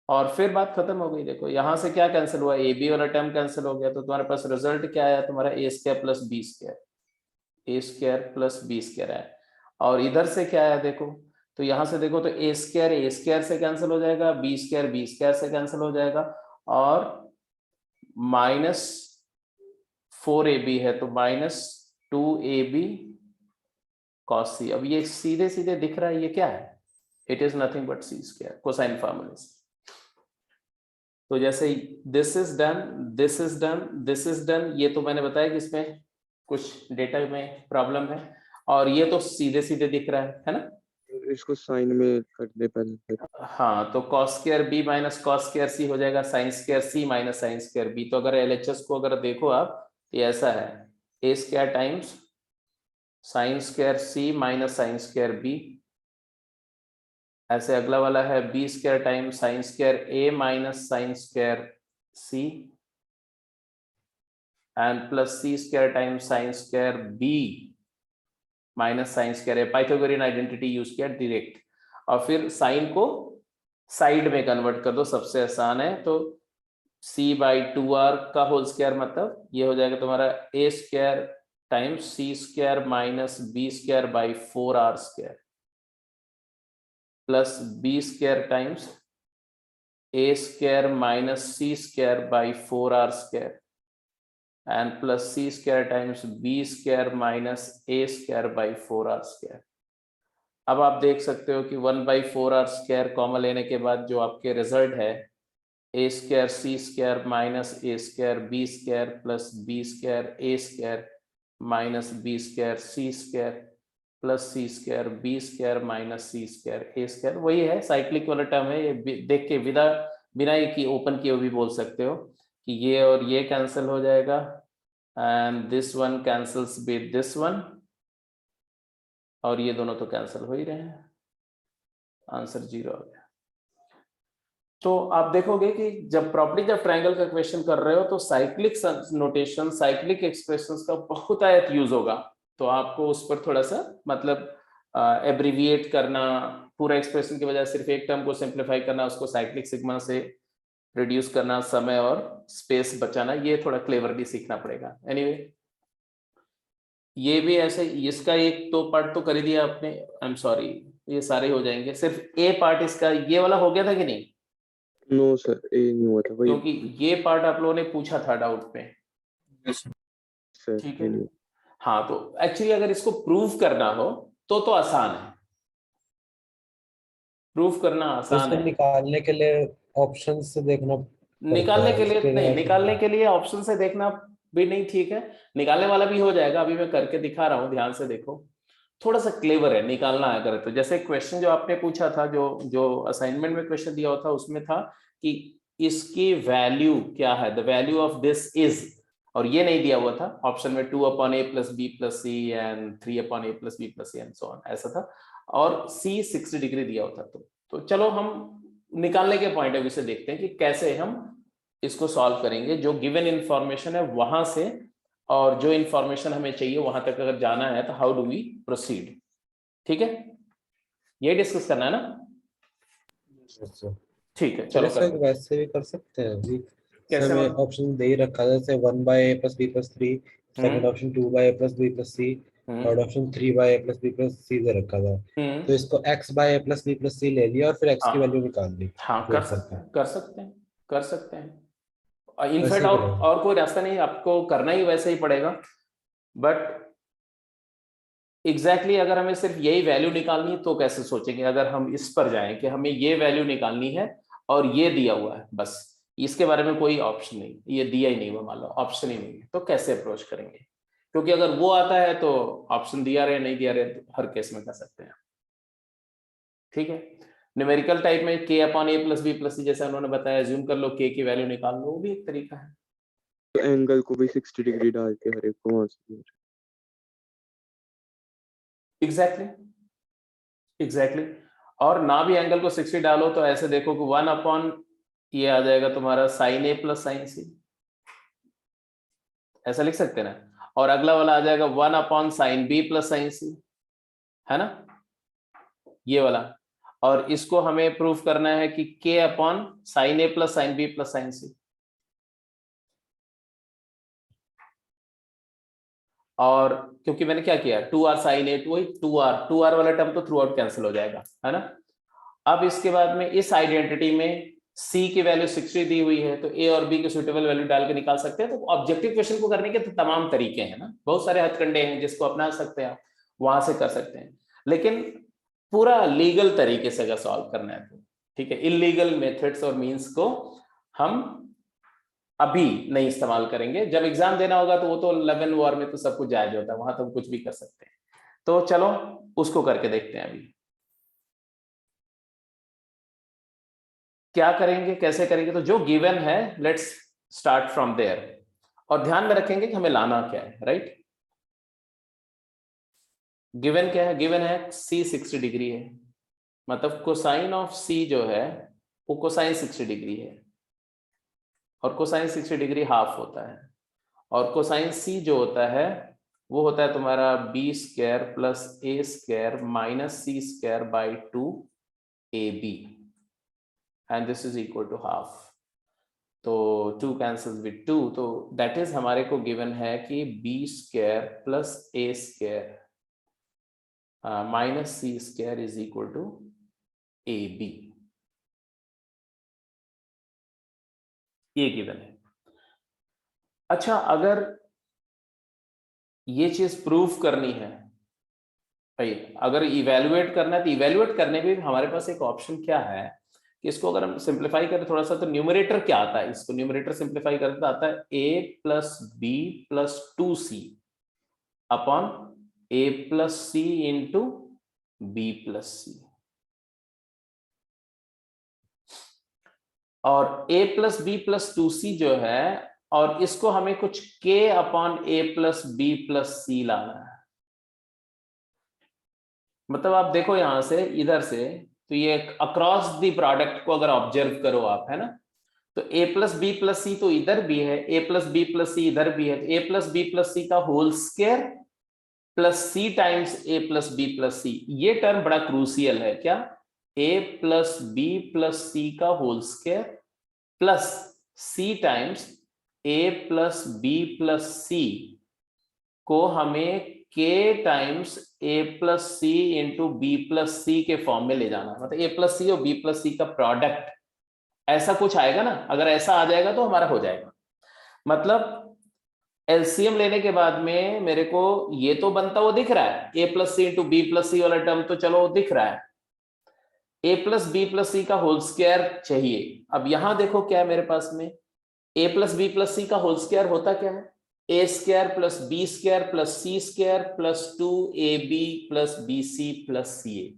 और फिर बात खत्म हो गई। देखो यहां से क्या कैंसिल हुआ, ए बी वाला टर्म कैंसिल हो गया, तो तुम्हारे पास रिजल्ट क्या आया, तुम्हारा ए स्क्वायर प्लस बी स्क्वायर, ए स्क्वायर प्लस बी स्क्वायर आया। और इधर से क्या आया देखो, तो यहां से देखो तो ए स्क्वायर से कैंसिल हो जाएगा, बी स्क्वायर से कैंसिल हो जाएगा, और माइनस 4ab है तो माइनस 2ab cos c। अब ये सीधे सीधे दिख रहा है, ये क्या है, it is nothing but c square, cosine formula से। तो जैसे this is done, this is done, this is done, ये तो मैंने बताया कि इसमें कुछ डेटा में प्रॉब्लम है, और ये तो सीधे सीधे दिख रहा है ना। इसको साइन में कर दे पहले फिर। हाँ, तो cos square b minus cos square c हो जाएगा sin square c minus sin square b। तो अगर LHS को अगर देखो आप, ये ऐसा है a square times sin square c minus sin square b, ऐसे अगला वाला है b square times sin square a minus sin square c and plus c square times sin square b minus sin square a। Pythagorean identity use किया direct, और फिर sign को side में convert कर दो, सबसे आसान है। तो c/2r का होल स्क्वायर मतलब ये हो जाएगा तुम्हारा a square times c square minus b square by 4r square plus b square times a square minus c square by 4r square and plus c square times b square minus a square by 4r square. अब आप देख सकते हो कि 1/4r square common लेने के बाद जो आपके रिजल्ट है a square c square minus a square b square plus b square a square minus b square c square plus c square b square minus c square a square. वही है, cyclic वाला term है। ये देख के बिना ये की ओपन किए भी बोल सकते हो कि ये और ये कैंसिल हो जाएगा and this one cancels with this one, और ये दोनों तो कैंसिल हो ही रहे हैं, आंसर 0 आ गया। तो आप देखोगे कि जब प्रॉपर्टीज ऑफ ट्रायंगल का क्वेश्चन कर रहे हो तो साइक्लिक नोटेशन, साइक्लिक एक्सप्रेशंस का बहुत आयत यूज होगा। तो आपको उस पर थोड़ा सा मतलब एब्रिविएट करना, पूरा एक्सप्रेशन की बजाय सिर्फ एक टर्म को सिंप्लीफाई करना, उसको साइक्लिक सिग्मा से रिड्यूस करना, समय और स्पेस बचाना, ये थोड़ा क्लेवरली सीखना पड़ेगा। एनीवे ये भी ऐसे, इसका एक तो पार्ट तो कर ही दिया आपने, आई एम सॉरी, ये सारे हो जाएंगे। सिर्फ ए पार्ट इसका ये वाला हो गया था कि नहीं? नो सर, ये नहीं हुआ था वही क्योंकि ये पार्ट आप लोगों ने पूछा था डाउट पे, सर, ठीक ये है। नहीं। हाँ, तो एक्चुअली अगर इसको प्रूव करना हो तो आसान है, प्रूफ करना आसान इसको है। निकालने के लिए ऑप्शन से देखना पड़ता निकालने है, के लिए इसके नहीं, लिए निकालने के लिए ऑप्शन से देखना भी नहीं ठीक है, निकालने वाला भी हो जाएगा। अभी मैं करके दिखा रहा हूं, ध्यान से देखो, थोड़ा सा क्लेवर है निकालना अगर। तो जैसे क्वेश्चन जो आपने पूछा था, जो असाइनमेंट में क्वेश्चन दिया हुआ था, उसमें था कि इसकी वैल्यू क्या है, the value of this is, और ये नहीं दिया हुआ था ऑप्शन में 2/a + b + c and 3/a + b + c and so on, ऐसा था। और c 60 डिग्री दिया हुआ था। तो चलो हम निकालने के पॉइंट ऑफ व्यू से देखते हैं कि कैसे हम इसको सॉल्व करेंगे। जो गिवन इंफॉर्मेशन है वहां से, और जो इंफॉर्मेशन हमें चाहिए वहां तक अगर जाना है, तो हाउ डू वी प्रोसीड, ठीक है, ये डिस्कस करना है ना। ठीक है, चलो जैसे करते हैं। वैसे भी कर सकते हैं अभी। कैसे हमें मतलब? ऑप्शन दे ही रखा है, जैसे 1/a + b + 3, second option 2/a + b + c, third option 3/a + b + c दे रखा था। तो इसको x/a + b + c ले लिया और फिर x की वैल्यू निकाल ली। हाँ, कर सकते हैं, कर सकते हैं, कर सकते हैं। इनफैक्ट वैसे ही करेंगे। और कोई रास्ता नहीं, आपको करना ही वैसे ही पड़ेगा। बट एग्जैक्टली अगर हमें सिर्फ यही वैल्यू निकालनी है तो कैसे सोचेंगे? अगर हम इस पर जाएं कि हमें ये वैल्यू निकालनी है और ये दिया हुआ है, बस इसके बारे में कोई ऑप्शन नहीं, ये दिया ही नहीं हुआ, मान लो ऑप्शन ही नहीं है, तो कैसे अप्रोच करेंगे? क्योंकि अगर वो आता है तो ऑप्शन दिया रहे नहीं दिया रहे, तो हर केस में कर सकते हैं, ठीक है। न्यूमेरिकल टाइप में k/a + b + c जैसा उन्होंने बताया, अज्यूम कर लो k की वैल्यू निकाल लो, वो भी एक तरीका है। तो एंगल को भी 60 डिग्री डाल के हर एक को वहां से। एग्जैक्टली और ना भी एंगल को 60 डालो तो ऐसे देखो कि 1/ ये आ जाएगा तुम्हारा sin a + sin c, ऐसा लिख सकते हैं ना। और अगला वाला आ जाएगा 1/ sin b + sin c, है ना, ये वाला। और इसको हमें प्रूफ करना है कि k/sin a + sin b + sin c। और क्योंकि मैंने क्या किया, 2r sin a, वही 2r वाला टर्म तो थ्रू आउट कैंसिल हो जाएगा, है ना। अब इसके बाद में इस आइडेंटिटी में c की वैल्यू 60 दी हुई है, तो a और b की सुटेबल वैल्यू डाल के निकाल सकते हैं। तो ऑब्जेक्टिव क्वेश्चन को करने के तो तमाम तरीके हैं ना, बहुत सारे हथकंडे हैं जिसको अपना सकते हैं, वहां से कर सकते हैं। लेकिन पूरा लीगल तरीके से अगर सॉल्व करना है तो ठीक है, इलीगल मेथड्स और मीन्स को हम अभी नहीं इस्तेमाल करेंगे। जब एग्जाम देना होगा तो वो तो 11 वॉर में तो सब कुछ जायज होता है, वहां तो कुछ भी कर सकते हैं। तो चलो उसको करके देखते हैं अभी। क्या करेंगे, कैसे करेंगे, तो जो गिवन है लेट्स स्टार्ट फ्रॉम देयर, और ध्यान में रखेंगे कि हमें लाना क्या है, राइट। गिवन क्या है, गिवन है c 60 डिग्री है, मतलब कोसाइन ऑफ c जो है वो कोसाइन 60 डिग्री है, और कोसाइन 60 डिग्री हाफ होता है, और कोसाइन c जो होता है वो होता है तुम्हारा b square plus a square minus c square by 2ab, and this is equal to half. तो 2 कैंसल्स विद 2, तो दैट इज हमारे को गिवन है कि b square plus a square minus C square is equal to A b, ये given है। अच्छा, अगर ये चीज प्रूफ करनी है भाई, अगर इवेल्युएट करना है, तो इवेल्युएट करने में भी हमारे पास एक ऑप्शन क्या है कि इसको अगर हम सिंप्लीफाई करें थोड़ा सा, तो न्यूमरेटर क्या आता है, इसको न्यूमरेटर सिंप्लीफाई करते आता है a plus B plus 2c upon a plus C into B plus सी, और a plus B plus 2c जो है, और इसको हमें कुछ k upon a plus B plus C लाना है। मतलब आप देखो यहां से इधर से, तो ये अक्रॉस द प्रोडक्ट को अगर ऑब्जर्व करो आप, है ना, तो a प्लस बी प्लस सी तो इधर भी है, a plus B plus C इधर भी है, तो a plus B plus C का whole square plus C times a plus B plus सी, ये टर्म बड़ा क्रूसियल है क्या, a plus B plus C का whole square plus c times a plus B plus C को हमें k times a plus C into B plus सी के form में ले जाना, मतलब a प्लस सी और b प्लस सी का प्रोडक्ट, ऐसा कुछ आएगा ना, अगर ऐसा आ जाएगा तो हमारा हो जाएगा। मतलब एलसीएम लेने के बाद में मेरे को ये तो बनता हुआ दिख रहा है, a plus C into B plus C वाला टर्म तो चलो दिख रहा है, a plus B plus C का होल स्क्वायर चाहिए। अब यहां देखो क्या है मेरे पास में, a plus B plus C का होल स्क्वायर होता क्या है, A square plus B square plus C square plus 2ab plus B C plus C A.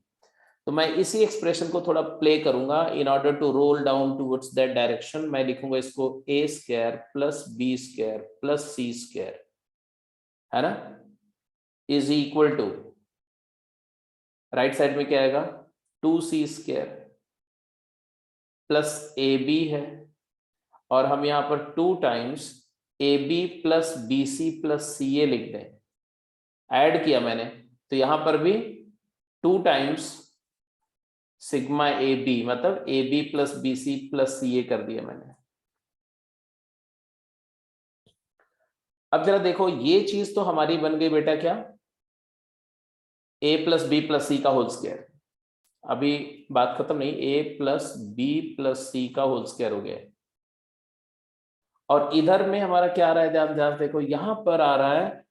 तो मैं इसी एक्सप्रेशन को थोड़ा प्ले करूंगा, in order to roll down towards that direction मैं लिखूंगा इसको a square plus B square plus C square, है ना, is equal to, right side में क्या आएगा 2c square plus A B है, और हम यहां पर 2 times A B plus B C plus C A लिख दें, ऐड किया मैंने, तो यहां पर भी 2 टाइम्स सिग्मा ए बी, मतलब A B plus B C plus C A कर दिया मैंने। अब जरा देखो ये चीज तो हमारी बन गई बेटा क्या, a plus B plus C का होल स्क्वायर, अभी बात खत्म नहीं, a plus B plus C का होल स्क्वायर हो गया, और इधर में हमारा क्या आ रहा है, ध्यान देखो यहां पर आ रहा है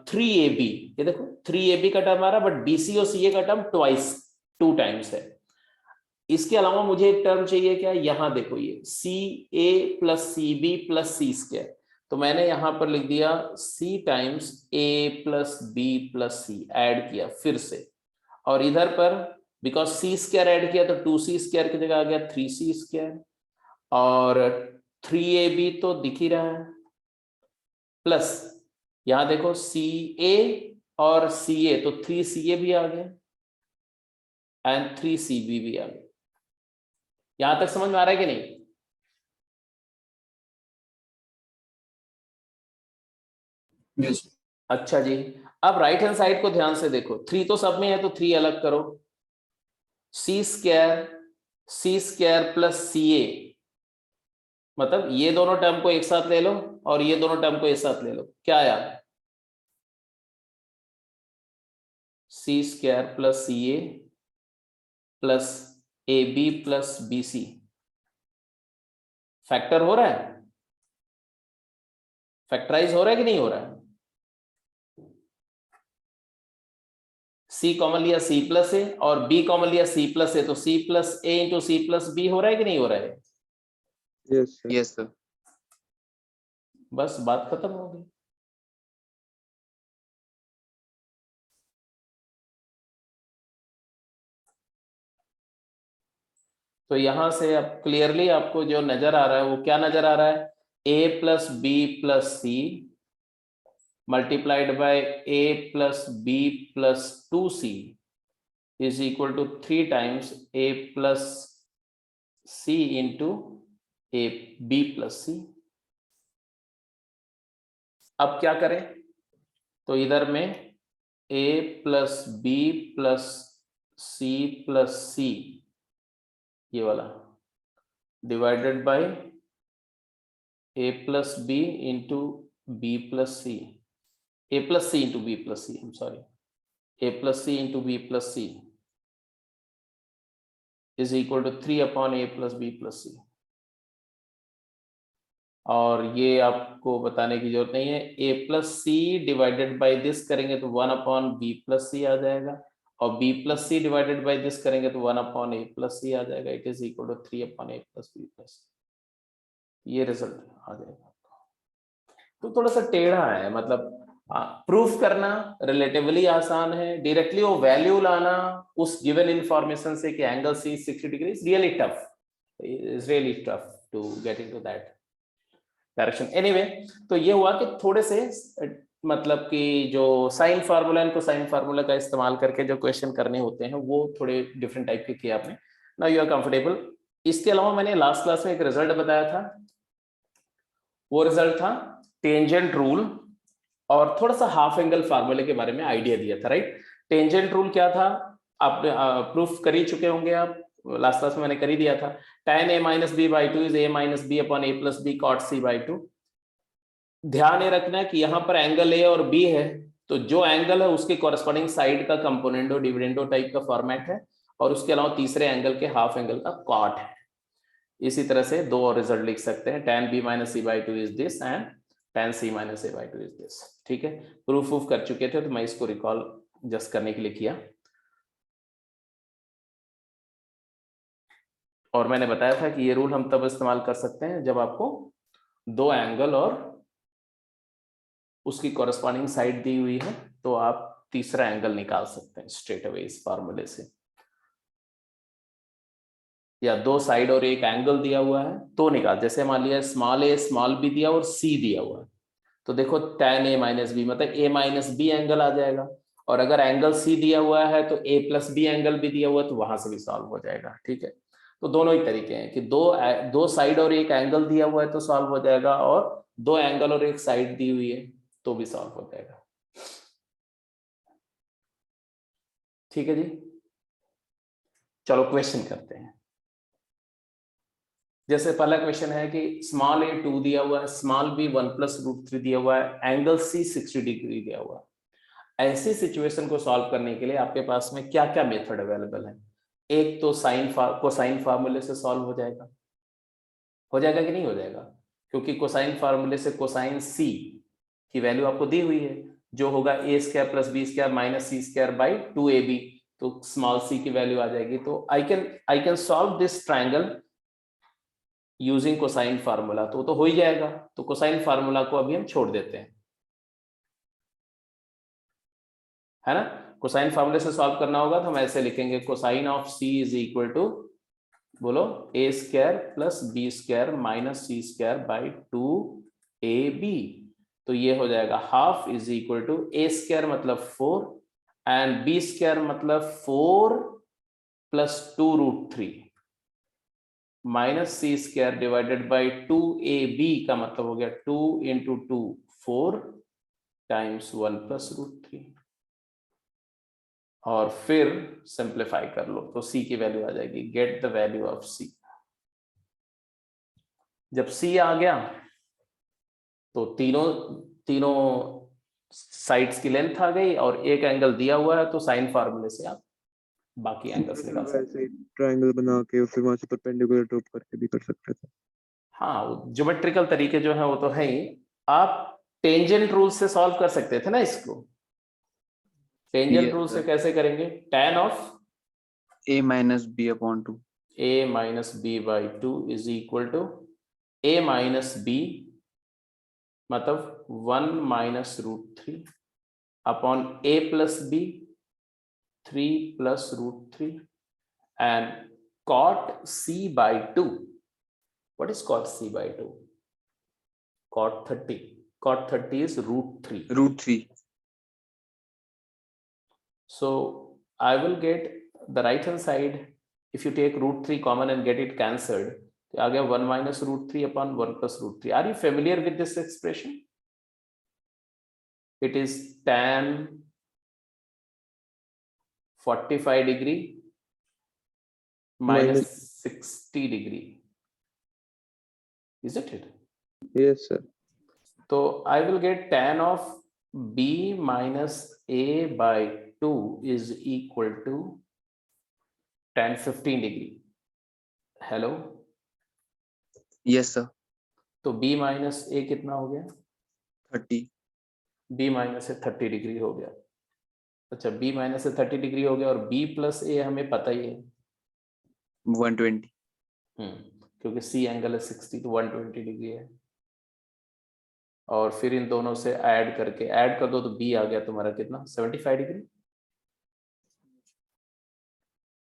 3ab, ये देखो 3ab का टर्म आ रहा है, बट bc और ca का टर्म ट्वाइस 2 टाइम्स है। इसके अलावा मुझे एक टर्म चाहिए क्या, यहां देखो ये ca plus C B plus सी स्क्वायर, तो मैंने यहां पर लिख दिया c times a plus B plus C, add किया फिर से, और इधर पर बिकॉज c स्क्वायर ऐड किया तो 2c स्क्वायर की जगह आ गया 3c स्क्वायर, और 3ab तो दिख ही रहा है, प्लस यहां देखो ca और ca, तो 3ca भी आ गया एंड 3cb भी आ गया। यहां तक समझ में आ रहा है कि नहीं, yes, अच्छा जी। अब राइट हैंड साइड को ध्यान से देखो, 3 तो सब में है तो 3 अलग करो, सी स्क्वायर प्लस सी ए, मतलब ये दोनों टर्म को एक साथ ले लो और ये दोनों टर्म को एक साथ ले लो, क्या आया, C square plus C A plus A B plus B C, factor हो रहा है, फैक्टराइज हो रहा है कि नहीं हो रहा है, सी कॉमन लिया सी प्लस ए और बी कॉमन लिया सी प्लस ए, तो सी प्लस ए इंटू सी प्लस बी हो रहा है कि नहीं हो रहा है, Yes, sir. yes sir, बस बात खत्म हो गई। तो यहां से अब क्लियरली आपको जो नजर आ रहा है वो क्या नजर आ रहा है, a plus B plus c multiplied by a plus B plus 2c is equal to 3 times a plus c into a b plus c। अब क्या करें, तो इधर में a plus B plus C plus सी ये वाला divided by a plus B into B plus C, a plus C into B plus C, sorry, a plus C into B plus C is equal to 3 upon a plus B plus सी। और ये आपको बताने की जरूरत नहीं है, a plus C divided by this करेंगे तो 1 अपॉन बी प्लस सी आ जाएगा, और b plus C divided by this करेंगे तो 1 अपॉन a प्लस सी आ जाएगा। It is equal to 3 upon a plus B plus, ये रिजल्ट आ जाएगा। तो थोड़ा सा टेढ़ा है, मतलब प्रूफ करना रिलेटिवली आसान है, डायरेक्टली वो वैल्यू लाना उस गिवन इंफॉर्मेशन से कि angle c 60 degree is really tough, is really tough to get into that direction. Anyway, तो ये हुआ कि थोड़े से मतलब कि जो साइन फार्मूला इनको साइन फार्मूला का इस्तेमाल करके जो क्वेश्चन करने होते हैं वो थोड़े डिफरेंट टाइप के किए आपने। Now you are comfortable. इसके अलावा मैंने लास्ट क्लास में एक रिजल्ट बताया था, वो रिजल्ट था टेंजेंट रूल, और थोड़ा सा हाफ एंगल फार्मूले के बारे में आइडिया दिया था, राइट। टेंजेंट रूल क्या था, आप प्रूफ कर ही चुके होंगे, आप लास्ट क्लास में मैंने कर ही दिया था। tan a minus B by two is a minus B upon a plus b cot c by two. ध्यान ये रखना है कि यहाँ पर एंगल a और b है, तो जो एंगल है उसके कॉरेस्पॉन्डिंग साइड का कंपोनेंडो डिविडेंडो टाइप का फॉर्मेट है, और उसके अलावा तीसरे एंगल के हाफ एंगल का कॉट है। इसी तरह से दो और रिजल्ट लिख सकते हैं, tan b minus c by two is this and tan c minus a by two is this. ठीक है, प्रूफ कर चुके थे तो मैं इसको रिकॉल जस्ट करने के लिए किया। और मैंने बताया था कि ये रूल हम तब इस्तेमाल कर सकते हैं जब आपको दो एंगल और उसकी कॉरेस्पॉन्डिंग साइड दी हुई है, तो आप तीसरा एंगल निकाल सकते हैं स्ट्रेट अवे इस फार्मूले से। या दो साइड और एक एंगल दिया हुआ है तो निकाल, जैसे मान लिया स्मॉल a स्मॉल b दिया और c दिया हुआ है, तो देखो tan a माइनस बी मतलब a माइनस बी एंगल आ जाएगा, और अगर एंगल c दिया हुआ है तो a प्लस बी एंगल भी दिया हुआ है, तो वहां से भी सॉल्व हो जाएगा। ठीक है, तो दोनों ही तरीके हैं कि दो साइड और एक एंगल दिया हुआ है तो सॉल्व हो जाएगा, और दो एंगल और एक साइड दी हुई है तो भी सॉल्व हो जाएगा। ठीक है जी, चलो क्वेश्चन करते हैं। जैसे पहला क्वेश्चन है कि स्मॉल a 2 दिया हुआ है, स्मॉल b 1 प्लस रूट 3 दिया हुआ है, एंगल c 60 डिग्री दिया हुआ है। ऐसी सिचुएशन को सॉल्व करने के लिए आपके पास में क्या क्या मेथड अवेलेबल है? एक तो कोसाइन फार्मूले से सॉल्व हो जाएगा कि नहीं हो जाएगा? क्योंकि कोसाइन फार्मूले से कोसाइन c की वैल्यू आपको दी हुई है, जो होगा a square plus B square minus C square by 2ab, तो स्मॉल c की वैल्यू आ जाएगी। तो I can solve this triangle using cosine formula, तो हो ही जाएगा। तो कोसाइन फार्मूला को अभी हम छोड़ देते हैं, है ना। कोसाइन फार्मूले से सॉल्व करना होगा तो हम ऐसे लिखेंगे, cosine of c is equal to, बोलो, a square plus B square minus C square by 2ab। तो ये हो जाएगा half is equal to a square मतलब 4 एंड b स्क्वायर मतलब 4 plus 2 root 3 minus C square divided by 2ab का मतलब हो गया 2 इंटू 2 4 टाइम्स 1 प्लस रूट 3, और फिर सिंप्लीफाई कर लो तो c की वैल्यू आ जाएगी। Get the value of c। जब c आ गया तो तीनों साइड्स की लेंथ आ गई, और एक एंगल दिया हुआ है तो साइन फार्मूले से आप बाकी एंगल्स निकाल सकते हैं। वैसे ट्रायंगल बना के फिर वहां से परपेंडिकुलर ड्रॉप करके भी कर सकते थे। हाँ, ज्योमेट्रिकल तरीके जो है वो तो है ही। आप टेंजेंट रूल से सॉल्व कर सकते थे ना इसको। टेंजेंट रूल से कैसे करेंगे? tan of a minus B upon 2, a minus B by 2 is equal to a minus b मतलब 1 minus root 3 upon a plus b 3 plus root 3 and cot c by 2. What is cot c by 2? Cot 30. Cot 30 is √3. √3. So I will get the right hand side. If you take √3 common and get it cancelled, तो आ गया 1 minus √3 upon 1 plus √3. Are you familiar with this expression? It is tan 45 degree minus 60 degree. Isn't it? Yes, sir. So I will get tan of b minus a by 2 is equal to tan 15 degree. Hello? Yes sir. तो b minus a कितना हो गया? 30. b minus a 30 degree हो गया. अच्छा, b minus a 30 degree हो गया और b plus a हमें पता ही है. 120. क्योंकि c एंगल है 60 तो 120 डिग्री है. और फिर इन दोनों से ऐड करके ऐड कर दो तो b आ गया तुम्हारा कितना? 75 डिग्री.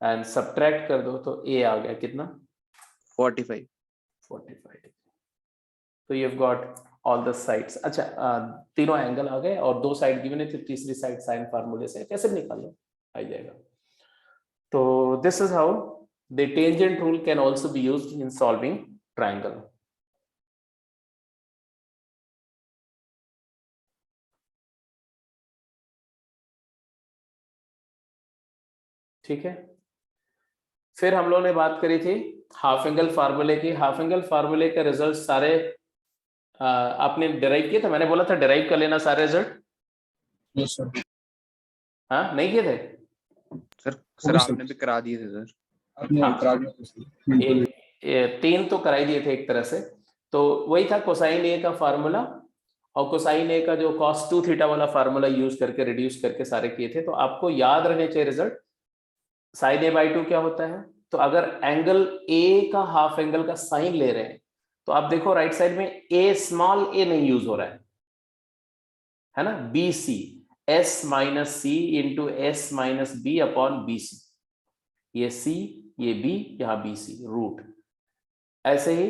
एंड सब्ट्रैक्ट कर दो तो a आ गया कितना? 45. 45 डिग्री. तो you have got all the sides. अच्छा, तीनों एंगल आ गए और दो साइड गिवन है, तो तीसरी साइड साइन फार्मूले से कैसे निकाल लो, आ जाएगा. तो this is how the tangent rule can also be used in solving triangle. ठीक है. फिर हम लोगों ने बात करी थी हाफ एंगल फार्मूले की. हाफ एंगल फार्मूले के रिजल्ट सारे आपने डिराइव किए थे. मैंने बोला था डिराइव कर लेना सारे रिजल्ट. Yes, sir. हाँ, नहीं किए थे? सर आपने भी करा दिए थे सर. हाँ. तीन तो कराई दिए थे एक तरह से. तो वही था कोसाइन ए का फार्मूला और कोसाइन ए का जो cos 2 थीटा वाला फार्मूला यूज करके रिड्यूस करके सारे किए थे. तो आपको याद रहने चाहिए रिजल्ट. साइन ए बाई 2 क्या होता है? तो अगर एंगल ए का हाफ एंगल का साइन ले रहे हैं तो आप देखो राइट साइड में ए स्मॉल ए नहीं यूज हो रहा है ना. B C S minus C into S minus B upon B C. ये सी, ये बी, यहाँ बी सी रूट. ऐसे ही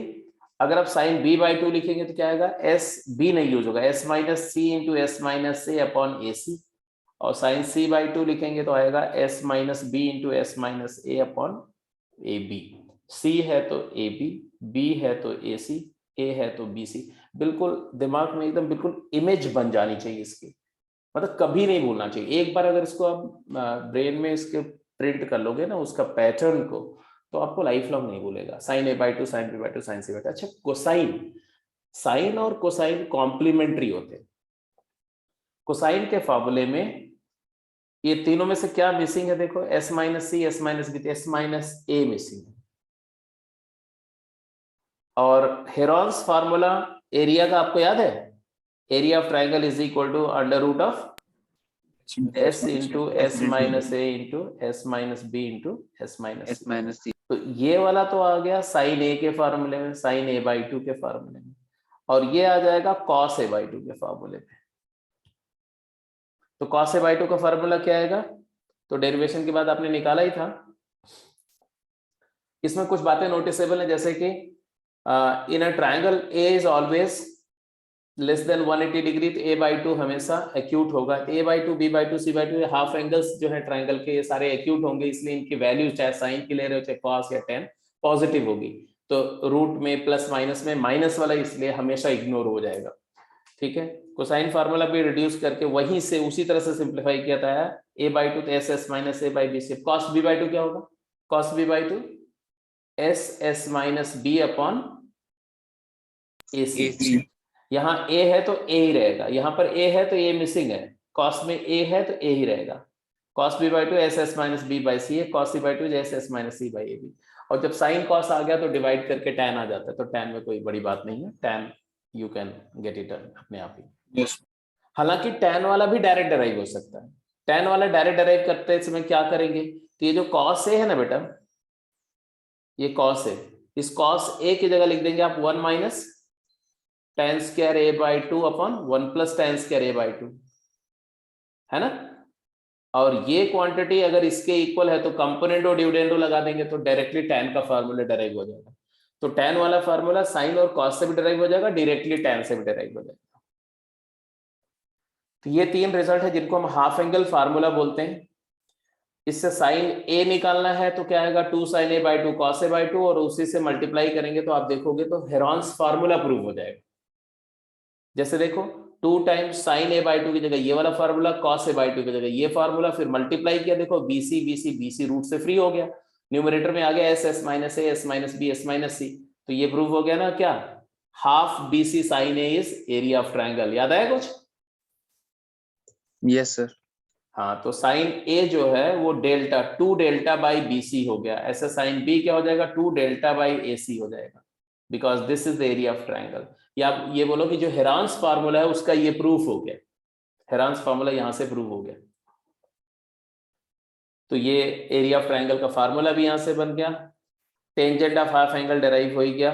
अगर आप साइन बी बाई 2 लिखेंगे तो क्या आएगा? एस बी नहीं यूज होगा, S minus C into S minus A upon A C. और साइन सी बाई 2 लिखेंगे तो आएगा S minus B into S minus A upon A B. C है तो ए बी, बी है तो ए सी, ए है तो बी सी. बिल्कुल दिमाग में एकदम बिल्कुल इमेज बन जानी चाहिए इसकी, मतलब कभी नहीं भूलना चाहिए. एक बार अगर इसको आप ब्रेन में इसके प्रिंट कर लोगे ना उसका पैटर्न को, तो आपको लाइफ लॉन्ग नहीं भूलेगा. Sine A by 2, sine B by 2, sine C by 2. अच्छा, कोसाइन, साइन और कोसाइन कॉम्प्लीमेंट्री होते हैं. कोसाइन के फार्मूले में ये तीनों में से क्या मिसिंग है? देखो s minus C, S minus B, S minus A missing है. और हेरॉन्स फार्मूला एरिया का आपको याद है? Area of triangle is equal to under root of s into S minus A into S minus B into S minus C. तो ये वाला तो आ गया साइन ए के फार्मूले में, साइन ए बाई 2 के फार्मूले में. और ये आ जाएगा कॉस ए बाई 2 के फार्मूले में. तो cos a by 2 का फार्मूला क्या आएगा? तो डेरिवेशन के बाद आपने निकाला ही था. इसमें कुछ बातें नोटिसेबल है, जैसे कि in a triangle a is always less than 180 degree. तो a by 2 हमेशा एक्यूट होगा. a by 2, b by 2, c by 2 ये हाफ एंगल्स जो है ट्रायंगल के, ये सारे एक्यूट होंगे. इसलिए इनकी वैल्यू चाहे साइन की ले रहे हो चाहे cos या tan पॉजिटिव होगी. तो रूट में प्लस माइनस में माइनस वाला इसलिए हमेशा इग्नोर हो जाएगा. ठीक है. कोसाइन फार्मूला भी रिड्यूस करके वहीं से उसी तरह से सिंप्लीफाई किया था. a by 2 तो s S minus a by b से. cos b by 2 क्या होगा? cos b by 2 S S minus B upon A C. यहाँ a है तो a ही रहेगा, यहाँ पर a है तो a मिसिंग है. cos में a है तो a ही रहेगा. cos b by 2 S S minus B by C है. cos c by 2 S S minus C by A B. और जब साइन cos आ गया तो डिवाइड करके tan आ जाता है. तो tan में कोई बड़ी बात नहीं है. tan you can get it अपने आप ही. Yes. हालांकि tan वाला भी डायरेक्ट डिराइव हो सकता है. tan वाला डायरेक्ट डिराइव करते समय क्या करेंगे? तो ये जो cos a है ना बेटा, ये cos a, इस cos a की जगह लिख देंगे आप 1 minus tan square a by 2 upon 1 plus tan square a by 2, है ना. और ये क्वांटिटी अगर इसके इक्वल है तो कंपोनेंट और डिविडेंडो लगा देंगे तो डायरेक्टली tan का फार्मूला डिराइव हो जाएगा। तो tan वाला फार्मूला साइन और कॉस से भी डिराइव हो जाएगा, डायरेक्टली tan से भी डिराइव हो जाएगा। तो ये 3 रिजल्ट है जिनको हम हाफ एंगल फार्मूला बोलते हैं। इससे साइन ए निकालना है तो क्या आएगा 2 sin a by 2 cos a by 2, और उसी से मल्टीप्लाई करेंगे तो आप देखोगे तो हेरॉन्स फार्मूला प्रूव हो जाएगा। जैसे देखो 2 टाइम्स sin a by 2 की जगह ये वाला फार्मूला, cos a by 2 की जगह ये फार्मूला, फिर मल्टीप्लाई किया, देखो BC रूट से फ्री हो गया, न्यूमरेटर में आ गया s minus a s minus b s minus c, तो ये प्रूव हो गया ना क्या, half BC sin a is area of triangle. याद आया कुछ? Yes sir. हाँ, तो साइन ए जो है वो डेल्टा 2 डेल्टा बाई BC हो गया, ऐसे साइन B क्या हो जाएगा 2 डेल्टा बाई AC हो जाएगा, because this is the area of triangle. या आप ये बोलो कि जो हेरॉन्स फार्मूला है उसका ये प्रूफ हो गया, हेरॉन्स फार्मूला यहां से प्रूव हो गया, तो ये एरिया ऑफ ट्रायंगल का फार्मूला भी यहां से बन गया, tangent of half angle derive हो ही गया।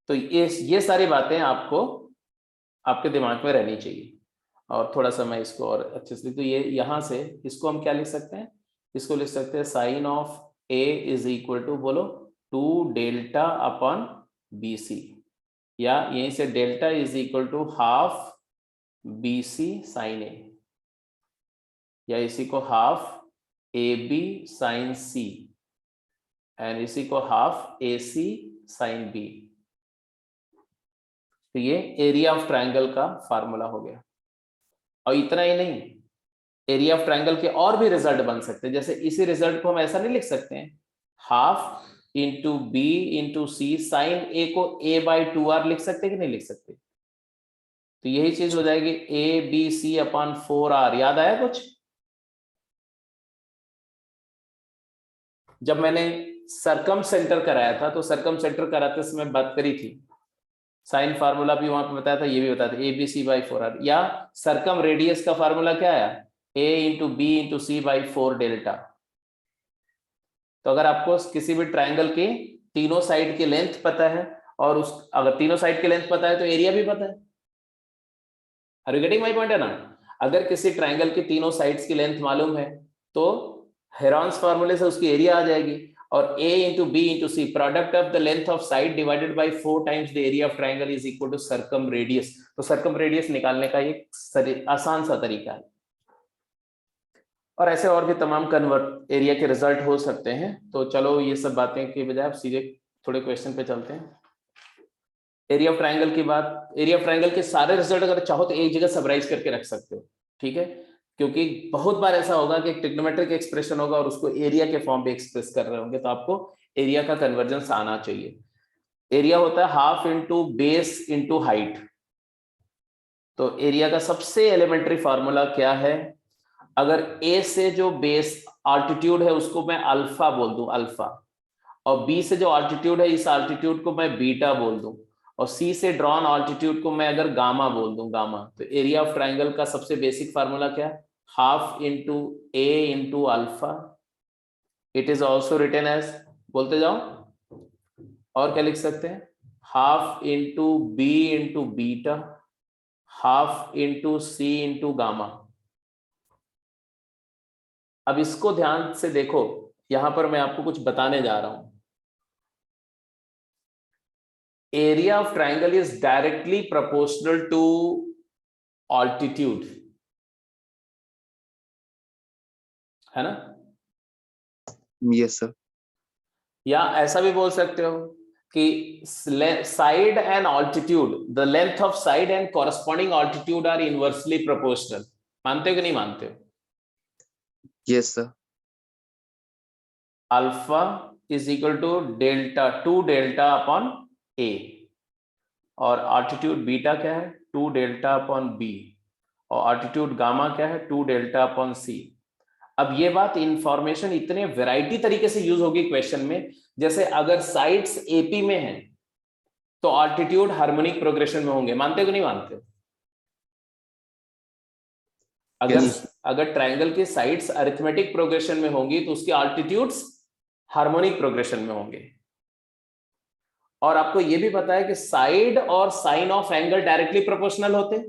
तो ये सारी बातें आपको आपके दिमाग में रहनी चाहिए। और थोड़ा सा मैं इसको और अच्छे से, तो ये यहां से इसको हम क्या लिख सकते हैं, इसको लिख सकते हैं sine of A is equal to बोलो 2 डेल्टा अपॉन BC, या यहीं से delta is equal to half BC sine A, या इसी को half AB sine C, and इसी को हाफ AC साइन B। तो ये एरिया ऑफ ट्रायंगल का फार्मूला हो गया। और इतना ही नहीं, एरिया ऑफ ट्रायंगल के और भी रिजल्ट बन सकते हैं। जैसे इसी रिजल्ट को हम ऐसा नहीं लिख सकते हैं, half into B into C, sine A को A बाई 2R लिख सकते कि नहीं लिख सकते? तो यही चीज हो जाएगी ABC अपॉन 4R। याद आया कुछ? जब मैंने सरकम सेंटर कराया था तो सरकम सेंटर कराते समय बात करी थी, साइन फार्मूला भी वहां पे बताया था, ये भी बताया था ABC बाई 4R। या सरकम रेडियस का फार्मूला क्या आया, A into B into C by 4 delta. तो अगर आपको किसी भी ट्रायंगल के तीनों साइड की लेंथ पता है, और उस अगर तीनों साइड की लेंथ पता है तो एरिया भी पता है। Are you getting my point? है ना? अगर किसी ट्रायंगल की तीनों साइड्स की लेंथ मालूम है तो हेरॉन्स फार्मूले से उसकी एरिया आ जाएगी, और A into B into C, product of the length of side divided by 4 times the area of triangle is equal to circum radius. तो सर्कम रेडियस निकालने का एक आसान सा तरीका है। और ऐसे और भी तमाम कन्वर्ट एरिया के रिजल्ट हो सकते हैं। तो चलो ये सब बातें के बजाय आप सीधे थोड़े क्वेश्चन पे चलते हैं। एरिया ऑफ ट्रायंगल की बात, एरिया ऑफ ट्रायंगल के सारे रिजल्ट अगर चाहो तो एक जगह समराइज करके रख सकते हो, ठीक है? क्योंकि बहुत बार ऐसा होगा कि ट्रिग्नोमेट्रिक एक्सप्रेशन होगा और उसको एरिया के फॉर्म में एक्सप्रेस कर रहे होंगे, तो आपको एरिया का कन्वर्जेंस आना चाहिए। एरिया होता है half into base into height. तो एरिया का सबसे एलिमेंट्री फार्मूला क्या है, अगर ए से जो बेस आल्टीट्यूड है उसको मैं अल्फा बोल दूं, अल्फा, और बी से जो आल्टीट्यूड है इस आल्टीट्यूड को मैं बीटा बोल दूं, और सी से ड्रॉन आल्टीट्यूड को मैं अगर गामा बोल दूं, गामा, तो एरिया ऑफ ट्रायंगल का सबसे बेसिक फार्मूला क्या है, half into A into alpha. It is also written as, बोलते जाओ, और क्या लिख सकते हैं, half into B into beta, half into C into gamma. अब इसको ध्यान से देखो, यहां पर मैं आपको कुछ बताने जा रहा हूं। Area of triangle is directly proportional to altitude, है ना? Yes sir. या ऐसा भी बोल सकते हो कि side and altitude, the length of side and corresponding altitude are inversely proportional. मानते हो कि नहीं मानते हो? Yes sir. Alpha is equal to delta 2 delta upon A, और ऑल्टीट्यूड बीटा क्या है 2 डेल्टा अपॉन बी, और ऑल्टीट्यूड गामा क्या है 2 डेल्टा अपॉन सी। अब ये बात इंफॉर्मेशन इतने वैरायटी तरीके से यूज होगी क्वेश्चन में, जैसे अगर साइड्स एपी में हैं तो ऑल्टीट्यूड हार्मोनिक प्रोग्रेशन में होंगे। मानते हो कि नहीं मानते हो? अगर अगर ट्रायंगल की साइड्स अरिथमेटिक प्रोग्रेशन में होंगी तो उसके ऑल्टीट्यूड्स हार्मोनिक प्रोग्रेशन में होंगे। और आपको यह भी पता है कि साइड और sine of angle directly proportional होते हैं।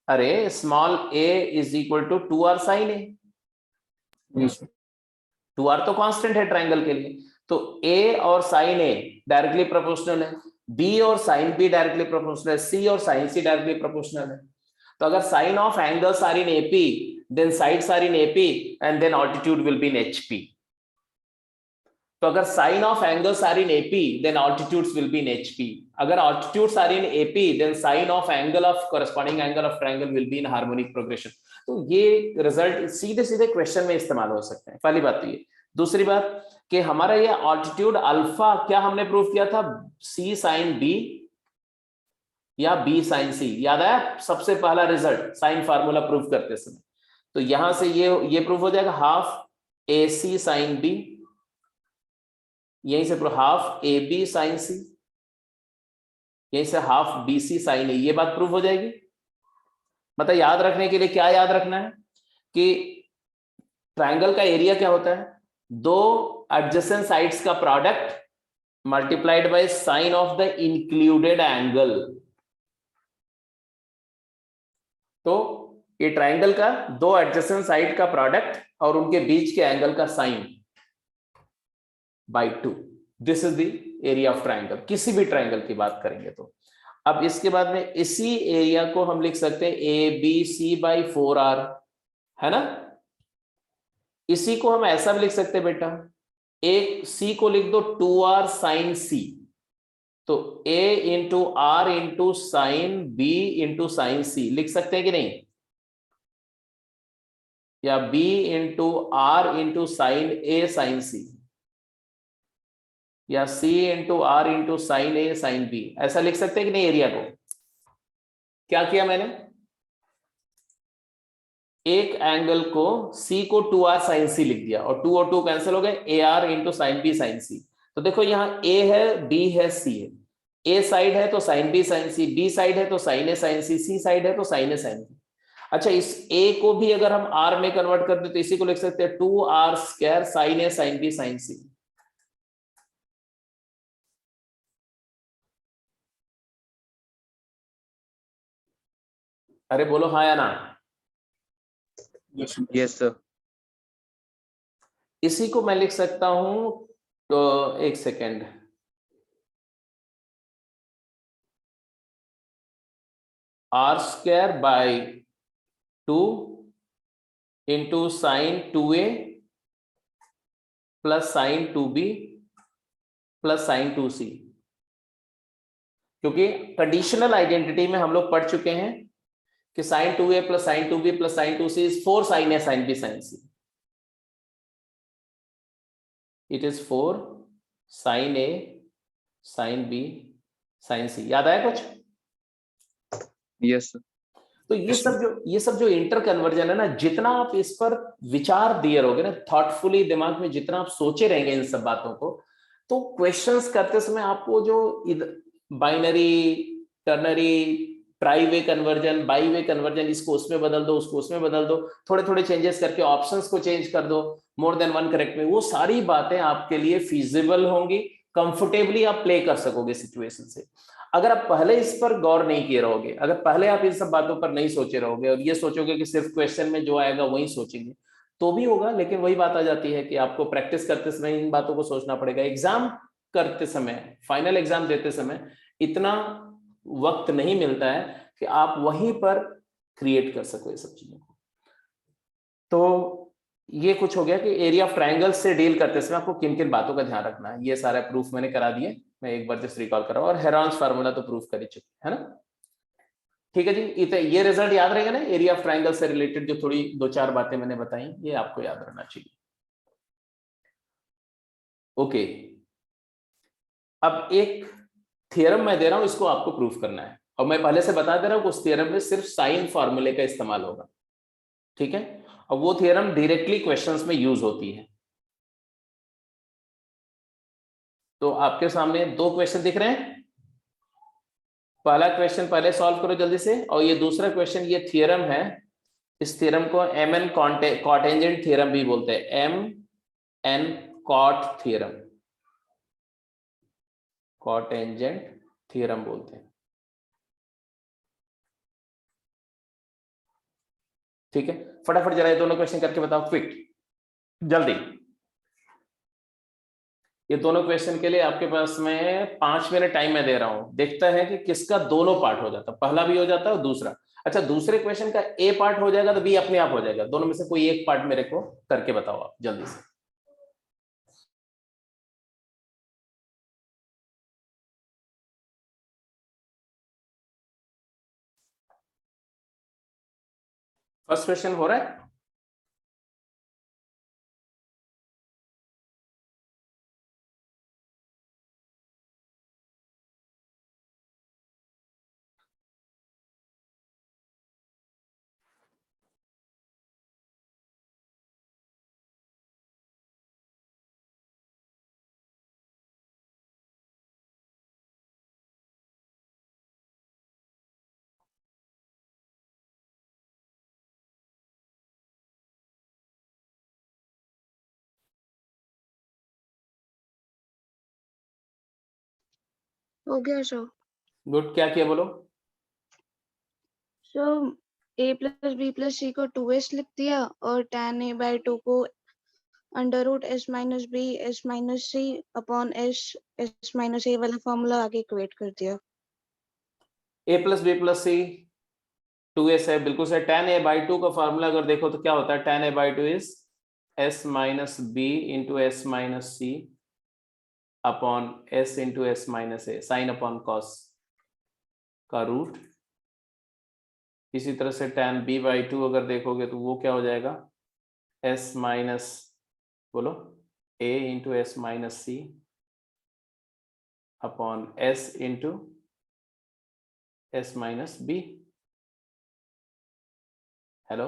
अरे small a is equal to 2r sine a, Yes, sir. 2r तो कांस्टेंट है ट्रायंगल के लिए, तो a और साइन a डायरेक्टली प्रोपोर्शनल है, b और साइन b डायरेक्टली प्रोपोर्शनल है, c और साइन c डायरेक्टली प्रोपोर्शनल है। तो अगर sine of angles are in AP, then sides are in AP and then altitude will be in HP। तो अगर sine of angles are in AP, then altitudes will be in HP। अगर altitudes are in AP, then sine of angle of corresponding angle of triangle will be in harmonic progression. तो ये result सीधे सीधे question में इस्तेमाल हो सकते हैं। पहली बात तो ये। दूसरी बात कि हमारा ये ऑल्टीट्यूड अल्फा क्या हमने प्रूव किया था, C साइन B या B साइन C, याद आया सबसे पहला रिजल्ट साइन फार्मूला प्रूव करते समय। तो यहां से ये प्रूव हो जाएगा हाफ AC साइन B, यहीं से हाफ AB साइन C, यहीं से हाफ BC साइन A, ये बात प्रूव हो जाएगी। मतलब याद रखने के लिए क्या याद रखना है कि ट्रायंगल का एरिया क्या होता है, दो एडजेसेंट साइड्स का product multiplied by sine of the included angle. तो ये ट्रायंगल का दो एडजेसेंट साइड का प्रोडक्ट और उनके बीच के एंगल का sine by 2, this is the area of triangle, किसी भी ट्रायंगल की बात करेंगे तो। अब इसके बाद में इसी एरिया को हम लिख सकते हैं ABC बाई 4R, है ना। इसी को हम ऐसा भी लिख सकते हैं बेटा, एक C को लिख दो 2R साइन C, तो A into R into sine B into sine C लिख सकते हैं कि नहीं, या B into R into sine A sine C, या C into R into sine A sine B, ऐसा लिख सकते हैं कि नहीं। एरिया को क्या किया मैंने, एक एंगल को C को 2R साइन C लिख दिया और 2 और 2 कैंसिल हो गए, AR into sine B sine C। तो देखो यहाँ A है, B है, C है, A साइड है तो sine B sine C, B side है तो sine A sine C side है तो साइन A साइन B। अच्छा, इस A को भी अगर हम R में कन्वर्ट कर दे तो इसी को लिख सकते हैं 2R square sine A sine B sine C। अरे बोलो हाँ या ना। Yes sir. इसी को मैं लिख सकता हूं, तो एक second, R square by 2 into sine 2A plus sine 2B plus sine 2C। क्योंकि कंडीशनल आइडेंटिटी में हम लोग पढ़ चुके हैं कि sine 2A plus sine 2B plus sine 2C is 4 sine A sine B sine C। It is 4 sine A sine B sine C। याद आया कुछ? Yes sir. तो ये सब जो इंटर कन्वर्जन है ना, जितना आप इस पर विचार दिए रहोगे ना, थॉटफुली दिमाग में जितना आप सोचे रहेंगे इन सब बातों को, तो क्वेश्चंस करते समय आपको जो binary, ternary, try way conversion, by way conversion, इसको उसमें बदल दो, उसको उसमें बदल दो, थोड़े थोड़े चेंजेस करके ऑप्शंस को चेंज कर दो, मोर देन वन करेक्ट में, वो सारी बातें आपके लिए फीजिबल होंगी, कंफर्टेबली आप प्ले कर सकोगे सिचुएशन से। अगर आप पहले इस पर गौर नहीं किए रहोगे, अगर पहले आप इन सब बातों पर नहीं सोचे रहोगे और ये सोचोगे कि सिर्फ क्वेश्चन में जो आएगा वही सोचेंगे, तो भी होगा, लेकिन वही बात आ जाती है कि आपको प्रैक्टिस करते समय इन बातों को सोचना पड़ेगा। एग्जाम करते समय, फाइनल एग्जाम देते समय इतना वक्त नहीं मिलता है कि आप वहीं पर क्रिएट कर सको ये सब चीजों को। तो ये कुछ हो गया कि एरिया ऑफ ट्रायंगल से डील करते समय आपको किन किन बातों का ध्यान रखना है। ये सारा प्रूफ मैंने करा दिए, मैं एक बार जस्ट रिकॉल कर रहा हूं, और हेरॉन्स फार्मूला तो प्रूफ कर ही चुके है ना। ठीक है जी, ये रिजल्ट याद रहेगा ना, एरिया ऑफ ट्रायंगल से रिलेटेड जो थोड़ी 2-4 बातें मैंने बताई, ये आपको याद रहना चाहिए। ओके, अब एक थ्योरम मैं दे रहा हूं, इसको आपको प्रूफ करना है, और मैं पहले से बता दे रहा हूं उस थ्योरम में सिर्फ साइन फार्मूले का इस्तेमाल होगा। ठीक है, और वो थ्योरम डायरेक्टली क्वेश्चंस में यूज होती है। तो आपके सामने 2 क्वेश्चन दिख रहे हैं। पहला क्वेश्चन पहले सॉल्व करो जल्दी से, और ये दूसरा क्वेश्चन, ये थ्योरम है, इस थ्योरम को MN कॉटेंजेंट थ्योरम भी बोलते हैं, MN कॉट थ्योरम, कॉटेंजेंट थ्योरम बोलते हैं। ठीक है, फटाफट जरा ये दोनों क्वेश्चन करके बताओ, क्विक, जल्दी। ये दोनों क्वेश्चन के लिए आपके पास में 5 मिनट टाइम मैं दे रहा हूं, देखता है कि किसका दोनों पार्ट हो जाता, पहला भी हो जाता है और दूसरा। अच्छा, दूसरे क्वेश्चन का ए पार्ट हो जाएगा तो बी अपने आप हो जाएगा, दोनों में से कोई एक पार्ट मेरे को करके बताओ आप जल्दी से। फर्स्ट क्वेश्चन हो रहा है? हो गया सर। गुड, क्या किया बोलो? Sir a plus B plus C को 2s लिख दिया और tan a बाई 2 को under root s minus B s minus C upon s minus a वाला फॉर्मूला आगे इक्वेट कर दिया। A plus B plus C 2s है, बिल्कुल सही। tan a बाई 2 का फॉर्मूला अगर देखो तो क्या होता है, tan a by 2 is s minus B into S minus C upon s into S minus A, sine upon cos का रूट। इसी तरह से tan b बाई 2 अगर देखोगे तो वो क्या हो जाएगा, s माइनस, बोलो, a into S minus C upon s into S minus B. Hello,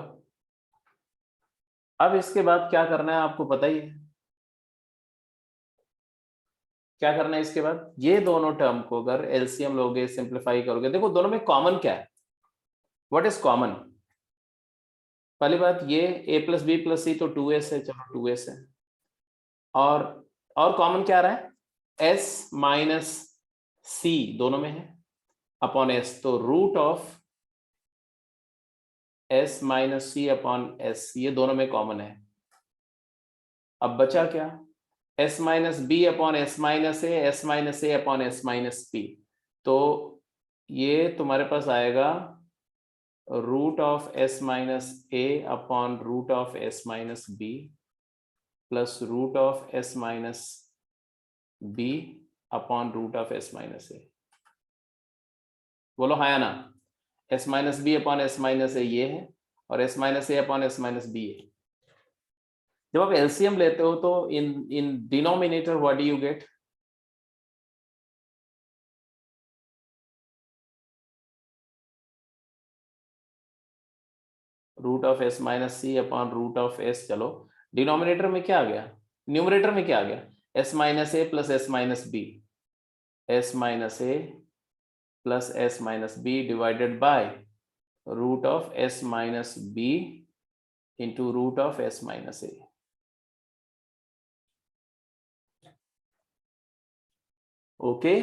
अब इसके बाद क्या करना है आपको पता ही है, क्या करना है इसके बाद। ये दोनों टर्म को अगर एलसीएम लोगे, सिंप्लीफाई करोगे, देखो दोनों में कॉमन क्या है, व्हाट इज कॉमन। पहली बात ये a प्लस बी प्लस सी तो 2s है, चलो 2s है, और कॉमन क्या आ रहा है, s माइनस सी दोनों में है अपॉन s, तो root of s minus C upon s, ये दोनों में कॉमन है। अब बचा क्या, s minus B upon S minus A, S minus A upon S minus B, तो ये तुम्हारे पास आएगा root of S minus A upon root of S minus B plus root of S minus B upon root of S minus A. बोलो हाँ या ना, S minus B upon S minus A ये है और S minus A upon S minus B है। जब आप एलसीएम लेते हो तो in denominator what do you get, root of S minus C upon root of S. चलो डिनोमिनेटर में क्या आ गया, न्यूमरेटर में क्या आ गया, S minus A plus S minus B, S minus A plus S minus B divided by root of S minus B into root of S minus A. Okay,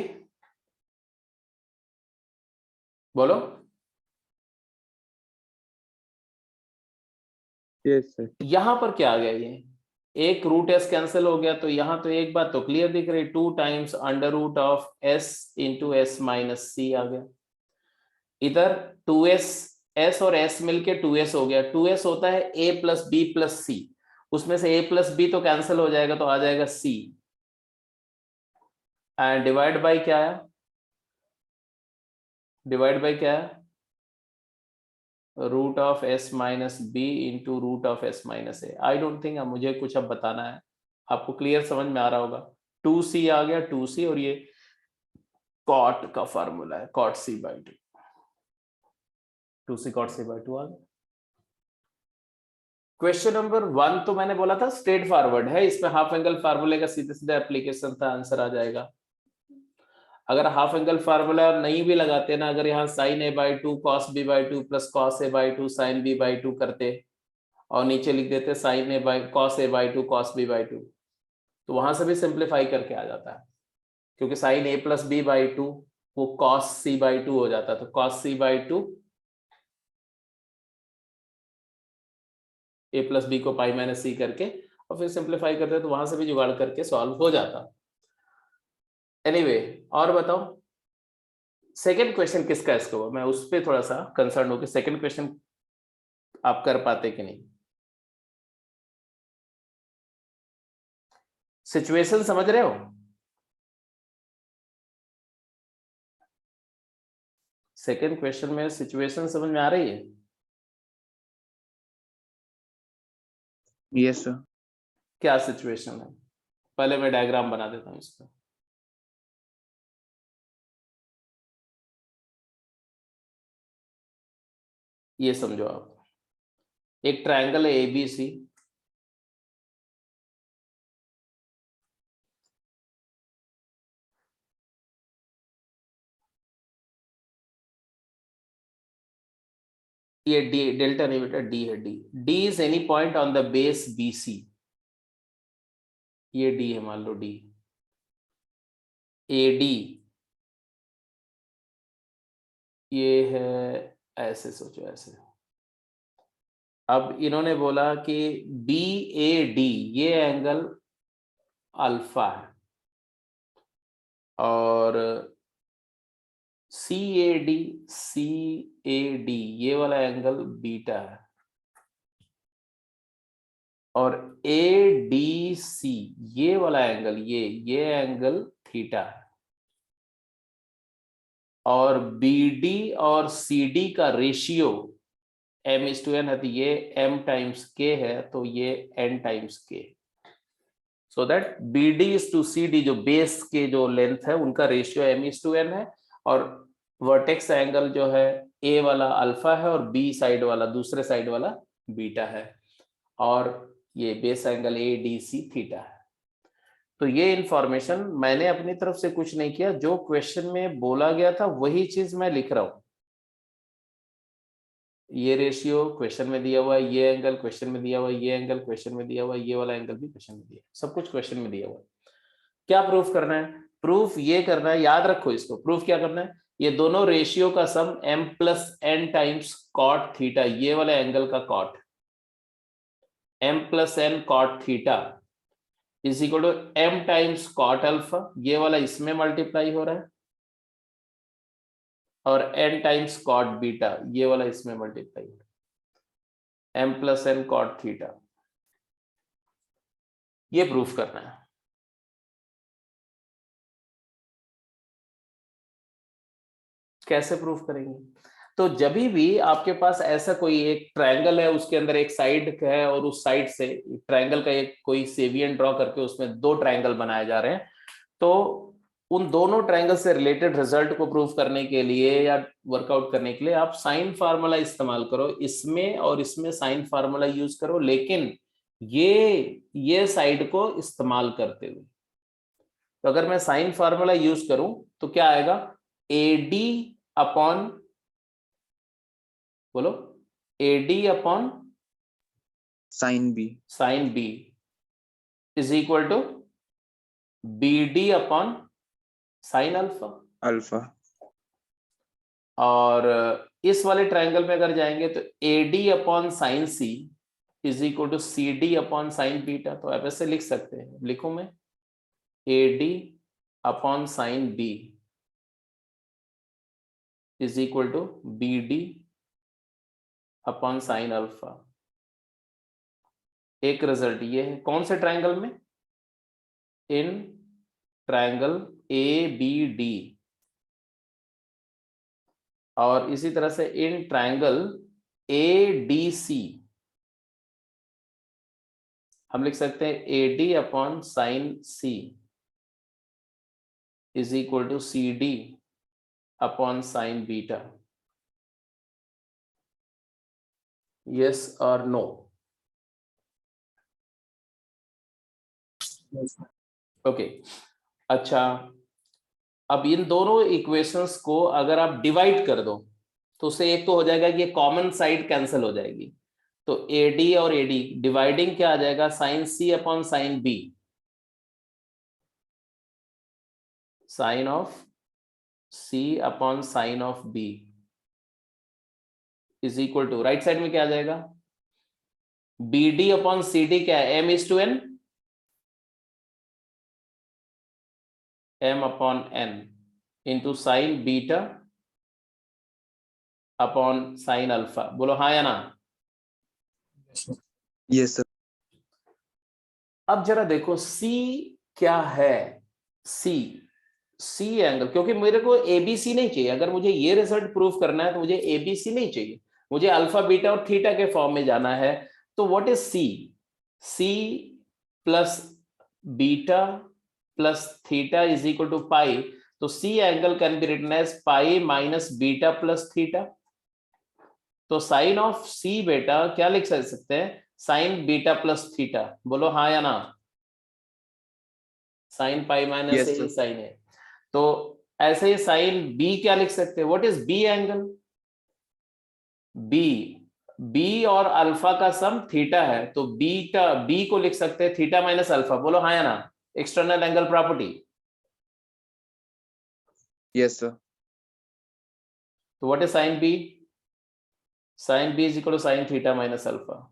बोलो। Yes sir. यहां पर क्या आ गया, ये एक रूट एस कैंसिल हो गया, तो यहां तो एक बात तो क्लियर दिख रही, 2 times under root of S into S minus C आ गया। इधर 2s, s और s मिलके 2s हो गया, 2s होता है a प्लस बी प्लस सी, उसमें से a प्लस बी तो कैंसिल हो जाएगा तो आ जाएगा c, एंड डिवाइड बाय क्या है, डिवाइड बाय क्या है, root of S minus B into root of S minus A. I don't think मुझे कुछ अब बताना है, आपको क्लियर समझ में आ रहा होगा। 2c आ गया, 2c, और ये कॉट का फार्मूला है, cot c by 2, 2c cot c by 2 आ गया। क्वेश्चन नंबर 1 तो मैंने बोला था स्ट्रेट फॉरवर्ड है, इसमें हाफ एंगल फार्मूले का सीधे सीधे एप्लीकेशन था, आंसर आ जाएगा। अगर हाफ एंगल फार्मूला नहीं भी लगाते ना, अगर यहाँ sine A by 2 cos B by 2 plus cos A by 2 sine B by 2 करते और नीचे लिख देते sine A by cos A by 2 cos B by 2, तो वहां से भी सिंप्लीफाई करके आ जाता है, क्योंकि sine A plus B by 2 वो कॉस सी बाई 2 हो जाता है, तो cos C by 2 A plus B को पाई माइनस सी करके और फिर सिंप्लीफाई करते तो वहां से भी जुगाड़ करके सॉल्व हो जाता। एनीवे और बताओ सेकंड क्वेश्चन किसका इसका हुआ, मैं उस पर थोड़ा सा कंसर्न हूं कि सेकंड क्वेश्चन आप कर पाते कि नहीं। सिचुएशन समझ रहे हो? सेकंड क्वेश्चन में सिचुएशन समझ में आ रही है? Yes sir. क्या सिचुएशन है? पहले मैं डायग्राम बना देता हूं इसका। ये समझो आप, एक ट्रायंगल है एबीसी, ये डी डेल्टा नहीं बेटा, डी है, D is any point on the base BC. ये डी है, मान लो डी, ए डी ये है, ऐसे सोचो ऐसे। अब इन्होंने बोला कि बी ए डी ये एंगल अल्फा है और सी ए डी ये वाला एंगल बीटा है और ए डी सी ये वाला एंगल ये एंगल थीटा है और बी डी और सी डी का रेशियो m/n है, तो ये m टाइम्स k है तो ये n times k, so that BD is to CD जो बेस के जो लेंथ है उनका रेशियो m/n है और वर्टेक्स एंगल जो है A वाला अल्फा है और B साइड वाला दूसरे साइड वाला बीटा है और ये बेस एंगल ADC थीटा है। तो ये इंफॉर्मेशन मैंने अपनी तरफ से कुछ नहीं किया, जो क्वेश्चन में बोला गया था वही चीज मैं लिख रहा हूं। ये रेशियो क्वेश्चन में दिया हुआ है, ये एंगल क्वेश्चन में दिया हुआ है, ये एंगल क्वेश्चन में दिया हुआ है, ये वाला एंगल भी क्वेश्चन में दिया है, सब कुछ क्वेश्चन में दिया हुआ है। क्या प्रूफ करना है? प्रूफ ये करना है, याद रखो इसको, प्रूफ क्या करना है, ये दोनों रेशियो का सम m+n टाइम्स कॉट थीटा, ये वाला एंगल का cot m+n cot theta is equal to m times cot alpha, ये वाला इसमें मल्टीप्लाई हो रहा है और n टाइम्स कॉट बीटा ये वाला इसमें मल्टीप्लाई हो रहा है, m+n कॉट थीटा। ये प्रूफ करना है। कैसे प्रूफ करेंगे? तो जब भी आपके पास ऐसा कोई एक ट्रायंगल है, उसके अंदर एक साइड है और उस साइड से ट्रायंगल का एक कोई सेवियन ड्रॉ करके उसमें दो ट्रायंगल बनाए जा रहे हैं, तो उन दोनों ट्रायंगल से रिलेटेड रिजल्ट को प्रूफ करने के लिए या वर्कआउट करने के लिए आप साइन फार्मूला इस्तेमाल करो, इसमें और इसमें साइन फार्मूला यूज करो, लेकिन ये साइड को इस्तेमाल करते हुए। तो अगर मैं साइन फार्मूला यूज करूं तो क्या आएगा, AD अपॉन, बोलो, AD upon sine B is equal to BD upon sine alpha. और इस वाले ट्रायंगल में अगर जाएंगे तो AD upon sine C is equal to CD upon sine beta. तो आप ऐसे लिख सकते हैं, लिखूं मैं, AD upon sine B is equal to BD upon sine alpha. एक रिजल्ट ये है, कौन से ट्रायंगल में? इन ट्रायंगल ABD, और इसी तरह से इन ट्रायंगल ADC हम लिख सकते हैं AD upon sine C is equal to CD upon sine beta. Yes और नो? ओके, अच्छा, अब इन दोनों इक्वेशंस को अगर आप डिवाइड कर दो तो उससे एक तो हो जाएगा कि ये कॉमन साइड कैंसिल हो जाएगी, तो AD और AD डिवाइडिंग क्या आ जाएगा, sine C upon sine B, sine of C upon sine of B is equal to, right side में क्या आ जाएगा, B D upon C D क्या है, m/n, m/n into sine beta upon sine alpha. बोलो हाँ या ना। Yes sir. अब जरा देखो C क्या है, सी एंगल, क्योंकि मेरे को एबीसी नहीं चाहिए। अगर मुझे ये रिजल्ट प्रूव करना है तो मुझे एबीसी नहीं चाहिए, मुझे अल्फा बीटा और थीटा के फॉर्म में जाना है। तो what is C plus beta plus theta is equal to pi. तो C angle can be written as pi minus beta plus theta. तो साइन ऑफ सी बेटा क्या लिख सकते हैं, साइन बीटा प्लस थीटा। बोलो हाँ या ना। Sine pi minus Yes, A sir. Sine A. तो ऐसे ही साइन बी क्या लिख सकते हैं, what is B angle, B और अल्फा का सम थीटा है, तो बीटा बी को लिख सकते हैं थीटा माइनस अल्फा। बोलो हाँ या ना, external angle property. Yes, sir. तो what is sine B, sine B is equal to sine theta minus alpha.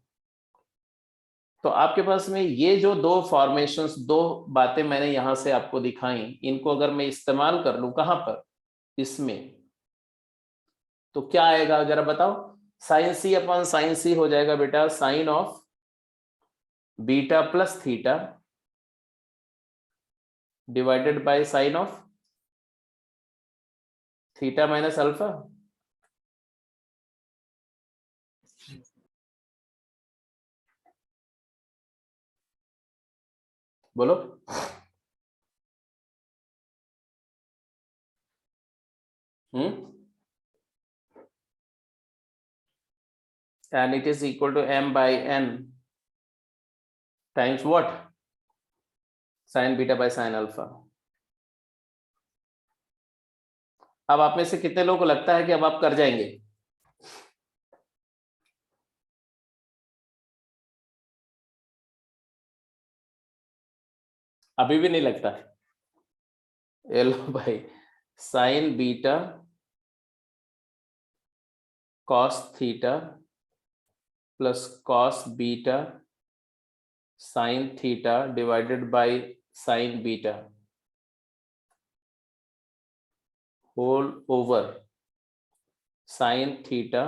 तो आपके पास में ये जो दो फॉर्मेशंस, दो बातें मैंने यहां से आपको दिखाई, इनको अगर मैं इस्तेमाल कर लूं कहां पर, इसमें, तो क्या आएगा जरा बताओ। Sine C upon sine C हो जाएगा बेटा sine of beta plus theta divided by sine of theta minus alpha. बोलो। and it is equal to m by n times what, sin beta by sin alpha। अब आप में से कितने लोगों को लगता है कि अब आप कर जाएंगे। अभी भी नहीं लगता है। लो भाई, sine beta cos theta plus cos beta sine theta divided by sine beta whole over sine theta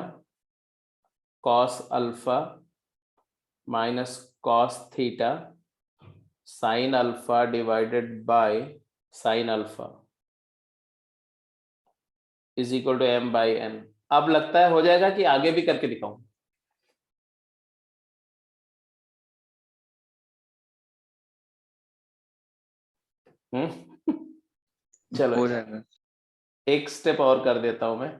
cos alpha minus cos theta sine alpha divided by sine alpha is equal to m by n। अब लगता है हो जाएगा कि आगे भी करके दिखाऊं। चलो हो जाएगा। एक स्टेप और कर देता हूं मैं।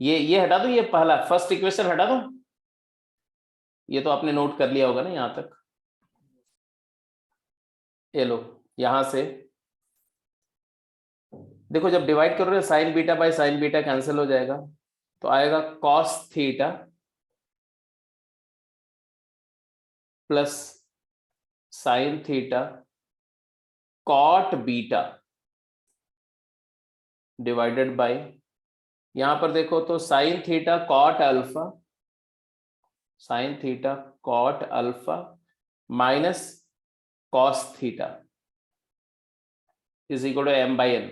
ये हटा दूं, ये पहला फर्स्ट इक्वेशन हटा दूं। ये तो आपने नोट कर लिया होगा ना यहां तक। ये लो, यहां से देखो, जब डिवाइड करोगे sine beta by sine beta cancel हो जाएगा, तो आएगा cos theta plus sine theta cot beta divided by, यहां पर देखो तो sine theta cot alpha, sine theta cot alpha minus cos theta is equal to m by n।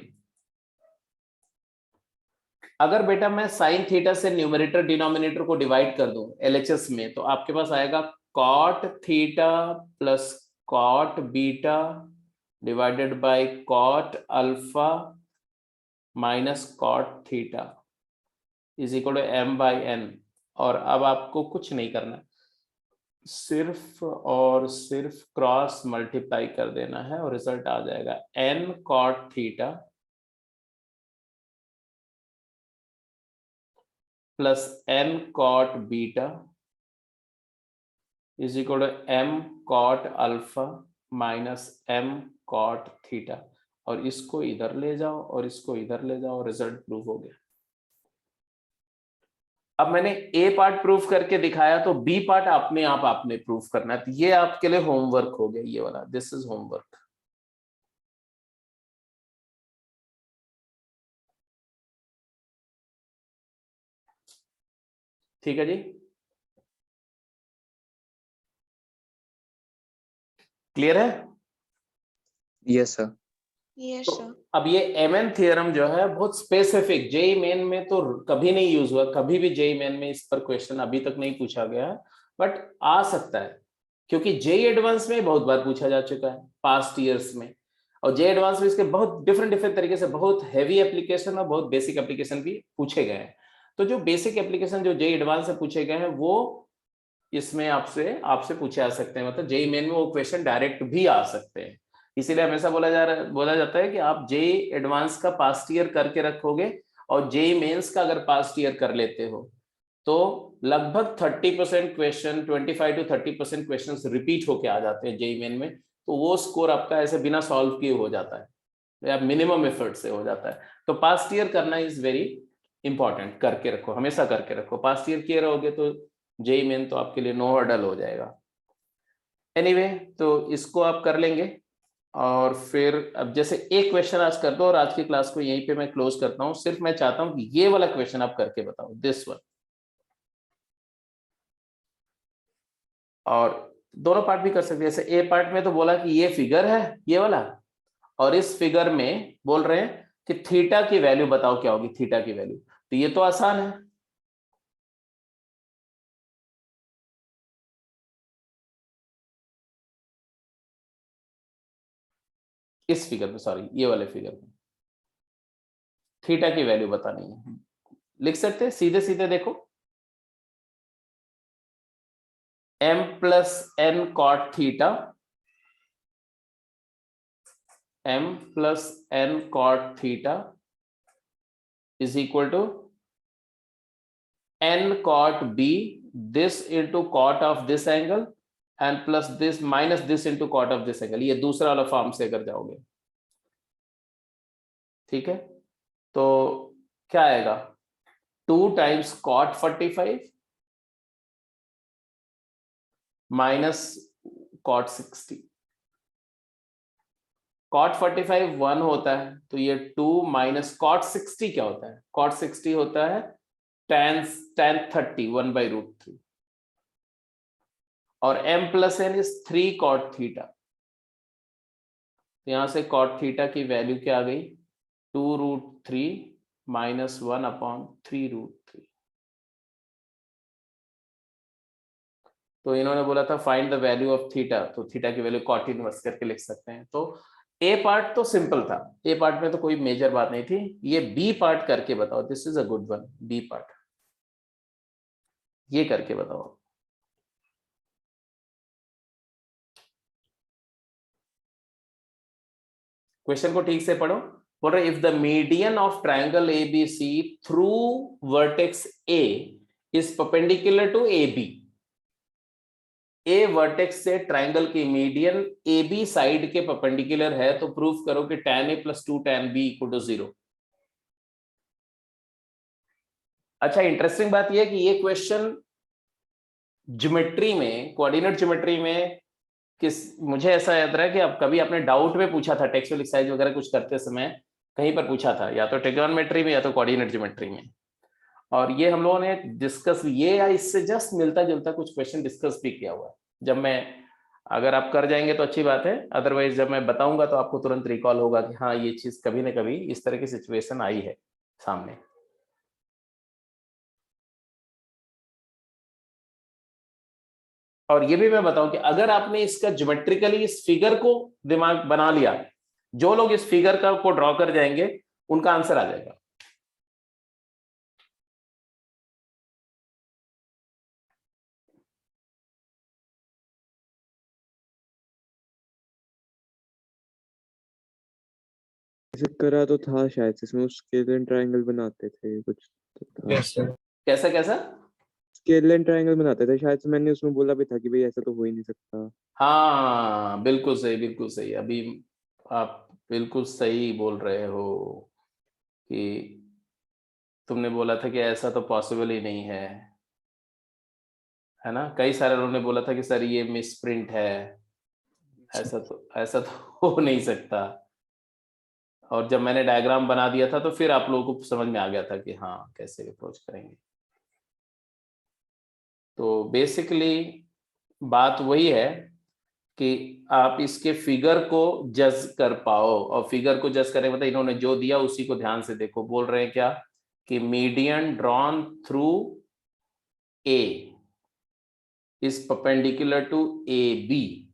अगर बेटा मैं साइन थीटा से न्यूमरेटर डिनोमिनेटर को डिवाइड कर दूं LHS में, तो आपके पास आएगा cot theta plus cot beta divided by cot alpha minus cot theta is equal to m by n। और अब आपको कुछ नहीं करना, सिर्फ और सिर्फ क्रॉस मल्टीप्लाई कर देना है और रिजल्ट आ जाएगा n cot theta plus n cot beta is equal to m cot alpha minus m cot theta. और इसको इधर ले जाओ और इसको इधर ले जाओ, रिजल्ट प्रूव हो गया। अब मैंने ए पार्ट प्रूफ करके दिखाया, तो बी पार्ट अपने आप आपने प्रूफ करना है। तो ये आपके लिए होमवर्क हो गया, ये वाला, दिस इज होमवर्क। ठीक है जी। क्लियर है? Yes sir. Yes, तो sir. अब ये एमएन थ्योरम जो है बहुत स्पेसिफिक, जेई मेन में तो कभी नहीं यूज हुआ, कभी भी जेई मेन में इस पर क्वेश्चन अभी तक नहीं पूछा गया, बट आ सकता है क्योंकि जेई एडवांस में बहुत बार पूछा जा चुका है पास्ट ईयर्स में, और जेई एडवांस में इसके बहुत डिफरेंट तरीके से बहुत हैवी एप्लीकेशन और बहुत बेसिक एप्लीकेशन भी पूछे गए हैं। तो जो बेसिक एप्लीकेशन जो जेई एडवांस से पूछे गए हैं वो इसमें आपसे आपसे पूछे जा सकते हैं, मतलब जेई मेन में वो क्वेश्चन डायरेक्ट भी आ सकते हैं। इसीलिए हमेशा बोला जाता है कि आप जेई एडवांस का पास्ट ईयर करके रखोगे और जेई मेंस का अगर पास्ट ईयर कर लेते हो तो लगभग 30% क्वेश्चन, 25 to 30% क्वेश्चंस रिपीट होके आ जाते हैं जेई मेन में, तो वो स्कोर आपका ऐसे बिना सॉल्व किए हो जाता है या मिनिमम एफर्ट से हो जाता है। तो पास्ट ईयर करना इज वेरी इंपॉर्टेंट, करके रखो, हमेशा करके रखो। पास्ट ईयर किए रहोगे तो जेई मेन तो आपके लिए नो हर्डल हो जाएगा। एनीवे, तो इसको आप कर लेंगे और फिर अब जैसे एक क्वेश्चन आज कर दो और आज की क्लास को यहीं पे मैं क्लोज करता हूं। सिर्फ मैं चाहता हूं कि ये वाला क्वेश्चन आप करके बताओ, दिस वन। और दोनों पार्ट भी कर सकते हैं, जैसे ए पार्ट में तो बोला कि ये फिगर है ये वाला, और इस फिगर में बोल रहे हैं कि थीटा की वैल्यू बताओ क्या होगी, थीटा की वैल्यू। तो ये तो आसान है, इस फिगर में, सॉरी ये वाले फिगर में थीटा की वैल्यू बतानी है। लिख सकते हैं सीधे सीधे, देखो m plus n cot theta, m plus n cot theta is equal to n cot b, this into cot of this angle and plus this minus this into cot of this angle। ये दूसरा वाला form से अगर जाओगे, ठीक है, तो क्या आएगा 2 times cot 45 minus cot 60। cot 45 1 होता है, तो ये 2 माइनस cot 60 क्या होता है, cot 60 होता है tan 30 1/√3, और m plus n is 3 cot theta. यहां से cot थीटा की वैल्यू क्या आ गई 2√3 माइनस 1/3√3। तो इन्होंने बोला था find the value of theta, तो थीटा की वैल्यू cot इनवर्स करके लिख सकते हैं। तो ए पार्ट तो सिंपल था, ए पार्ट में तो कोई मेजर बात नहीं थी। ये बी पार्ट करके बताओ, this is a good one, B part ये करके बताओ। क्वेश्चन को ठीक से पढ़ो। बोल रहे if the median of triangle ABC through vertex A is perpendicular to A B, A vertex से ट्रायंगल की मीडियन ए बी साइड के परपेंडिकुलर है, तो प्रूफ करो कि tan a + 2 tan b = 0। अच्छा, इंटरेस्टिंग बात यह है कि ये क्वेश्चन ज्योमेट्री में, कोऑर्डिनेट ज्योमेट्री में मुझे ऐसा याद रहा है कि अब कभी आपने डाउट में पूछा था, टेक्सचुअल एक्सरसाइज वगैरह कुछ करते समय कहीं पर पूछा था, या तो ट्रिगोनोमेट्री में या तो कोऑर्डिनेट ज्योमेट्री में। और ये हम लोगों ने डिस्कस, ये या इससे जस्ट मिलता जुलता कुछ क्वेश्चन डिस्कस भी किया हुआ है। जब मैं, अगर आप कर जाएंगे तो अच्छी बात है, अदरवाइज जब मैं बताऊंगा तो आपको तुरंत रिकॉल होगा कि हाँ ये चीज कभी ना कभी इस तरह की सिचुएशन आई है सामने। और ये भी मैं बताऊं कि अगर आपने इसका ज्योमेट्रिकली इस फिगर को दिमाग बना लिया, जो लोग इस फिगर का को ड्रॉ कर जाएंगे उनका आंसर आ जाएगा। ऐसे करा तो था शायद से, इसमें स्केल एंड ट्रायंगल बनाते थे कुछ तो था। Yes sir. कैसा कैसा? स्केल एंड ट्रायंगल बनाते थे शायद से, मैंने उसमें बोला भी था कि भाई ऐसा तो हो ही नहीं सकता। हाँ बिल्कुल सही, बिल्कुल सही। अभी आप बिल्कुल सही बोल रहे हो कि तुमने बोला था कि ऐसा तो पॉसिबल ही नहीं है ना। कई सारे लोगों ने बोला था कि सर ये मिसप्रिंट है, ऐसा तो हो नहीं सकता। और जब मैंने डायग्राम बना दिया था तो फिर आप लोगों को समझ में आ गया था कि हाँ कैसे अप्रोच करेंगे। तो बेसिकली बात वही है कि आप इसके फिगर को जज कर पाओ, और फिगर को जज करें मतलब इन्होंने जो दिया उसी को ध्यान से देखो। बोल रहे हैं क्या कि median drawn through A is perpendicular to A B.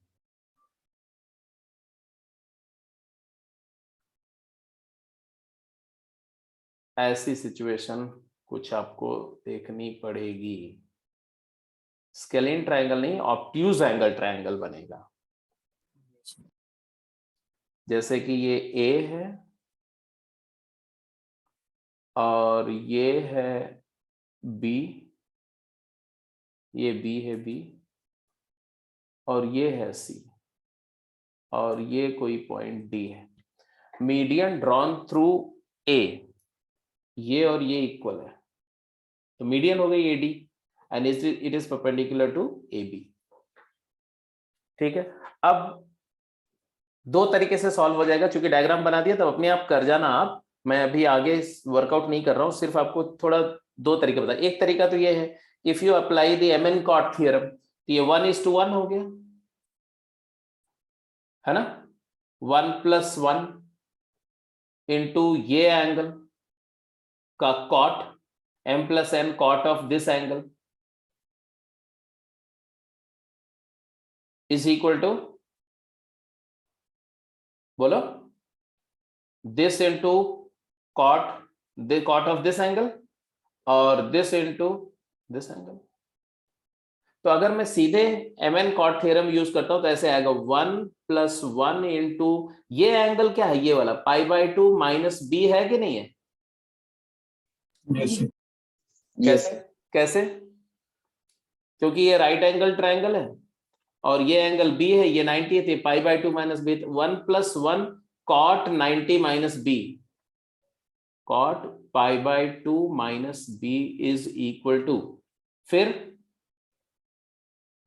ऐसी सिचुएशन कुछ आपको देखनी पड़ेगी। स्केलिन ट्रायंगल नहीं, ऑब्ट्यूज एंगल ट्रायंगल बनेगा। जैसे कि ये ए है और ये है बी, ये बी है बी, और ये है सी, और ये कोई पॉइंट डी है। मीडियन ड्रॉन थ्रू ए, ये और ये इक्वल है, तो मीडियन हो गई A D and it is perpendicular to A B. ठीक है, अब दो तरीके से सॉल्व हो जाएगा, क्योंकि डायग्राम बना दिया तब अपने आप कर जाना आप। मैं अभी आगे वर्कआउट नहीं कर रहा हूं, सिर्फ आपको थोड़ा दो तरीके बता। एक तरीका तो ये है, if you apply the MN cot theorem, तो ये 1:1 हो गया, है ना। 1+1 इंटू ये एंगल का cot, m+n cot of this angle is equal to, बोलो, this into cot, the cot of this angle, और दिस इंटू दिस एंगल। तो अगर मैं सीधे mn कॉट थ्योरम यूज करता हूं तो ऐसे आएगा 1+1 इंटू ये एंगल क्या है, ये वाला π/2 माइनस b है कि नहीं है। Yes, sir. यस कैसे कैसे, क्योंकि ये राइट एंगल ट्रायंगल है और ये एंगल b है, ये 90 है, π/2 minus b, 1+1 cot 90 minus b, cot π/2 minus b is equal to, फिर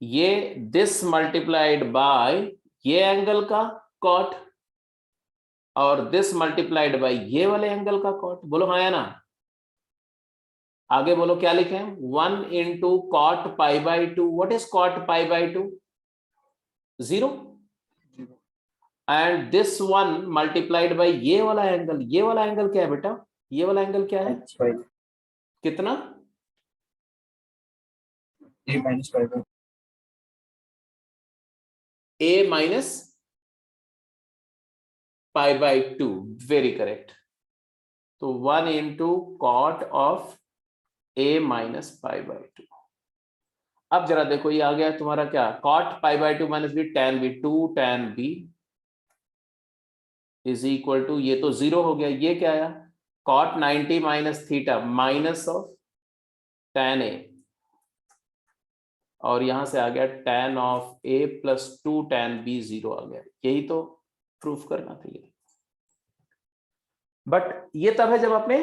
ये दिस मल्टीप्लाइड बाय ये एंगल का cot और दिस मल्टीप्लाइड बाय ये वाले एंगल का cot। बोलो हाँ या ना, आगे बोलो क्या लिखे हैं, 1 into cot π/2, what is cot π/2, 0, and this one multiplied by ये वाला एंगल, ये वाला एंगल क्या है बेटा, ये वाला एंगल क्या है, -5. कितना, A minus -5. a minus π/2, very correct. तो 1 into cot of a minus π/2। अब जरा देखो ये आ गया तुम्हारा क्या, cot π/2 minus b, tan b, 2 tan b is equal to, ये तो 0 हो गया, ये क्या आया, cot 90 minus theta minus of tan a, और यहां से आ गया tan of a plus 2 tan b, 0 आ गया। यही तो प्रूफ करना था ये। बट ये तब है जब आपने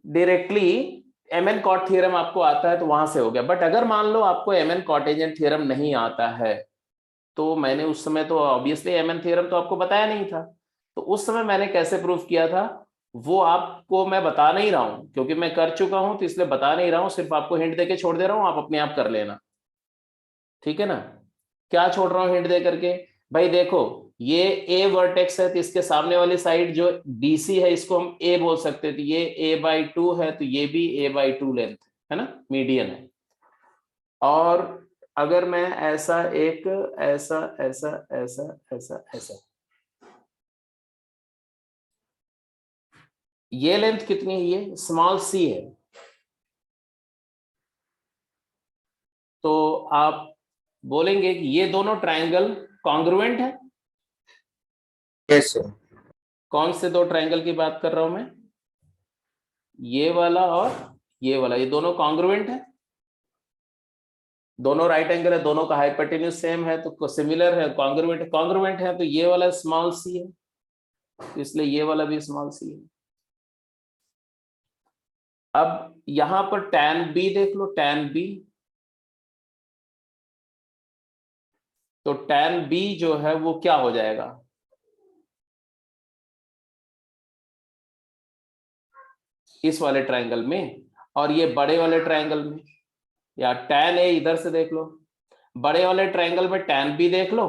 डायरेक्टली mn कॉट थ्योरम आपको आता है तो वहां से हो गया। बट अगर मान लो आपको mn कॉटेजेंट थ्योरम नहीं आता है, तो मैंने उस समय तो ऑब्वियसली mn थ्योरम तो आपको बताया नहीं था, तो उस समय मैंने कैसे प्रूफ किया था वो आपको मैं बता नहीं रहा हूं, क्योंकि मैं कर चुका हूं तो इसलिए बता नहीं रहा हूं, सिर्फ आपको हिंट देके छोड़ दे रहा हूं, आप अपने आप कर लेना, ठीक है ना। क्या छोड़ रहा हूं हिंट दे करके, भाई देखो ये a वर्टेक्स है तो इसके सामने वाली साइड जो BC है इसको हम a बोल सकते थे, ये a/2 है तो ये भी a/2 लेंथ है ना, मीडियन है। और अगर मैं ऐसा एक ऐसा ऐसा ऐसा ऐसा ऐसा, ये लेंथ कितनी है, ये स्मॉल c है, तो आप बोलेंगे कि ये दोनों ट्रायंगल कॉन्ग्रुएंट है। Yes, sir. कौन से दो ट्रायंगल की बात कर रहा हूं मैं, ये वाला और ये वाला, ये दोनों कॉन्ग्रुएंट है, दोनों राइट एंगल है, दोनों का हाइपोटेन्यूज सेम है तो सिमिलर है, कॉन्ग्रुएंट है, तो ये वाला स्मॉल c है, इसलिए ये वाला भी स्मॉल c है। अब यहां पर tan b देख लो, tan b, तो tan b जो है वो क्या हो जाएगा, इस वाले ट्रायंगल में, और ये बड़े वाले ट्रायंगल में, या tan a इधर से देख लो, बड़े वाले ट्रायंगल में tan b देख लो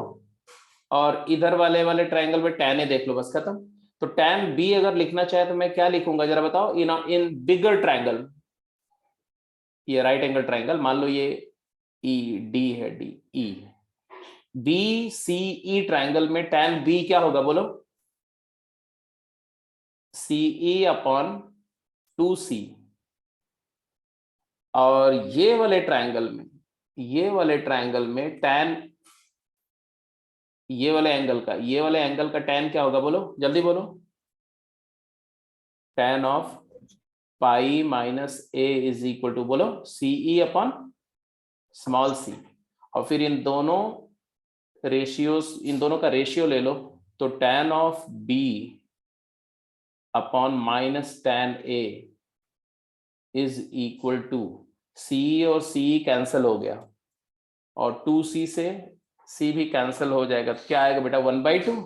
और इधर वाले वाले ट्रायंगल में tan a देख लो, बस खत्म। तो tan b अगर लिखना चाहे तो मैं क्या लिखूंगा जरा बताओ, इन बिगर ट्रायंगल, ये राइट एंगल ट्रायंगल, मान लो ये ई डी है, डी ई बी सी ई ट्रायंगल में tan b क्या होगा बोलो, CE अपॉन 2C। और ये वाले ट्रायंगल में, ये वाले ट्रायंगल में tan, ये वाले एंगल का, ये वाले एंगल का tan क्या होगा बोलो, जल्दी बोलो, tan of pi minus a is equal to बोलो CE अपॉन स्मॉल c। और फिर इन दोनों रेशियोज, इन दोनों का रेशियो ले लो, तो tan of b upon minus tan a is equal to CE और CE कैंसिल हो गया, और 2C से C भी कैंसिल हो जाएगा, तो क्या आएगा बेटा 1/2।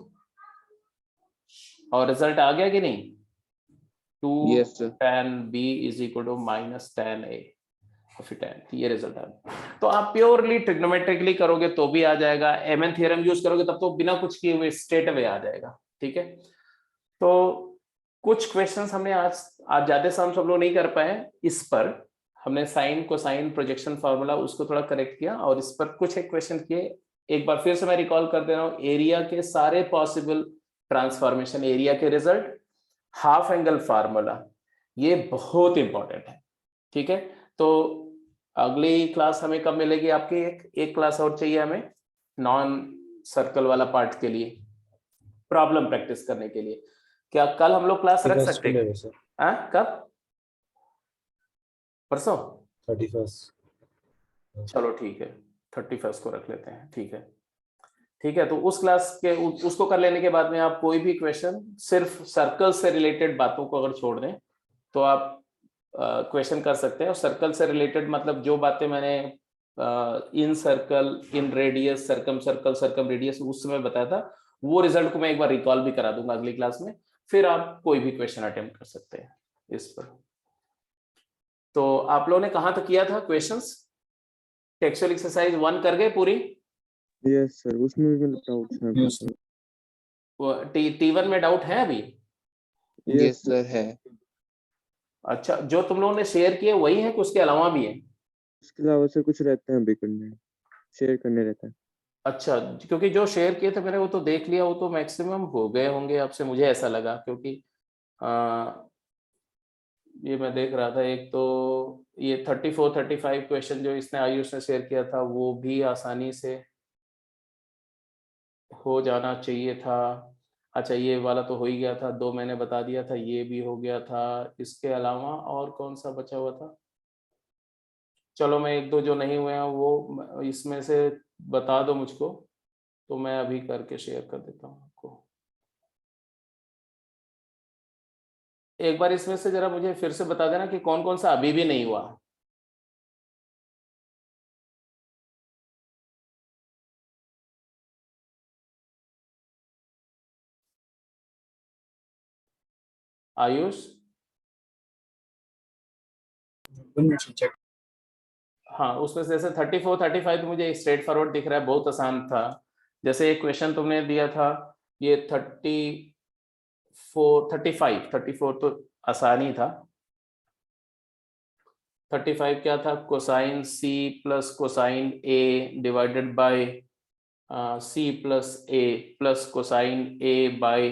और रिजल्ट आ गया कि नहीं, 2 Yes, sir. tan b is equal to minus tan a, और फिर tan, ये रिजल्ट आ गया। तो आप प्योरली ट्रिग्नोमेट्रिकली करोगे तो भी आ जाएगा, एमएन थ्योरम यूज करोगे तब तो बिना कुछ किए हुए स्ट्रेट अवे आ जाएगा, ठीक है। तो कुछ क्वेश्चंस हमने आज ज्यादा से हम सब लोग नहीं कर पाए, इस पर हमने साइन कोसाइन प्रोजेक्शन फार्मूला उसको थोड़ा करेक्ट किया, और इस पर कुछ एक क्वेश्चन किए। एक बार फिर से मैं रिकॉल कर दे रहा हूँ, एरिया के सारे पॉसिबल ट्रांसफॉर्मेशन, एरिया के रिजल्ट, हाफ एंगल फार्मूला, ये बहुत इंपॉर्टेंट है, ठीक है। तो अगली क्लास हमें कब मिलेगी आपकी, एक क्लास और चाहिए हमें नॉन सर्कल वाला पार्ट के लिए, प्रॉब्लम प्रैक्टिस करने के लिए। क्या कल हम लोग क्लास रख सकते हैं? हाँ, कब, परसों? 31st। चलो ठीक है, 31st को रख लेते हैं, ठीक है, ठीक है। तो उस क्लास के उसको कर लेने के बाद में आप कोई भी क्वेश्चन सिर्फ सर्कल से रिलेटेड बातों को अगर छोड़ दें तो आप क्वेश्चन कर सकते हैं। और सर्कल से रिलेटेड मतलब जो बातें मैंने incircle, inradius, circumcircle, circumradius उस समय बताया था, वो रिजल्ट को मैं एक बार रिकॉल भी करा दूंगा अगली क्लास में, फिर आप कोई भी क्वेश्चन अटेम्प्ट कर सकते हैं इस पर। तो आप लोगों ने कहाँ तक किया था क्वेश्चंस? टेक्सचुअल एक्सरसाइज 1 कर गए पूरी? यस सर, उसमें भी मतलब डाउट्स हैं Yes, कुछ। T1 में डाउट है अभी? Yes, sir, है। अच्छा, जो तुम लोगों ने शेयर किए वही है कि उसके अलावा भी है? इसके अलावा सर कुछ रहते हैं अभी करने, शेयर करने रहता है। अच्छा, क्योंकि जो शेयर किए थे मैंने वो तो देख लिया, वो तो मैक्सिमम हो गए होंगे आपसे, मुझे ऐसा लगा, क्योंकि ये मैं देख रहा था, एक तो ये 34-35 क्वेश्चन जो इसने आयुष ने शेयर किया था वो भी आसानी से हो जाना चाहिए था। अच्छा, ये वाला तो हो ही गया था, 2 मैंने बता दिया था, ये भी हो गया था। इसके अलावा और कौन सा बचा हुआ था? चलो मैं 1-2 जो नहीं हुए हैं वो इसमें से बता दो मुझको, तो मैं अभी करके शेयर कर देता हूँ आपको। एक बार इसमें से जरा मुझे फिर से बता देना कि कौन कौन सा अभी भी नहीं हुआ। आयुष? check. हाँ, उसमें से जैसे 34-35 तो मुझे स्ट्रेट फॉरवर्ड दिख रहा है, बहुत आसान था। जैसे एक क्वेश्चन तुमने दिया था ये 34 तो आसान ही था। 35 क्या था? Cosine C plus cosine A divided by C plus A plus cosine A by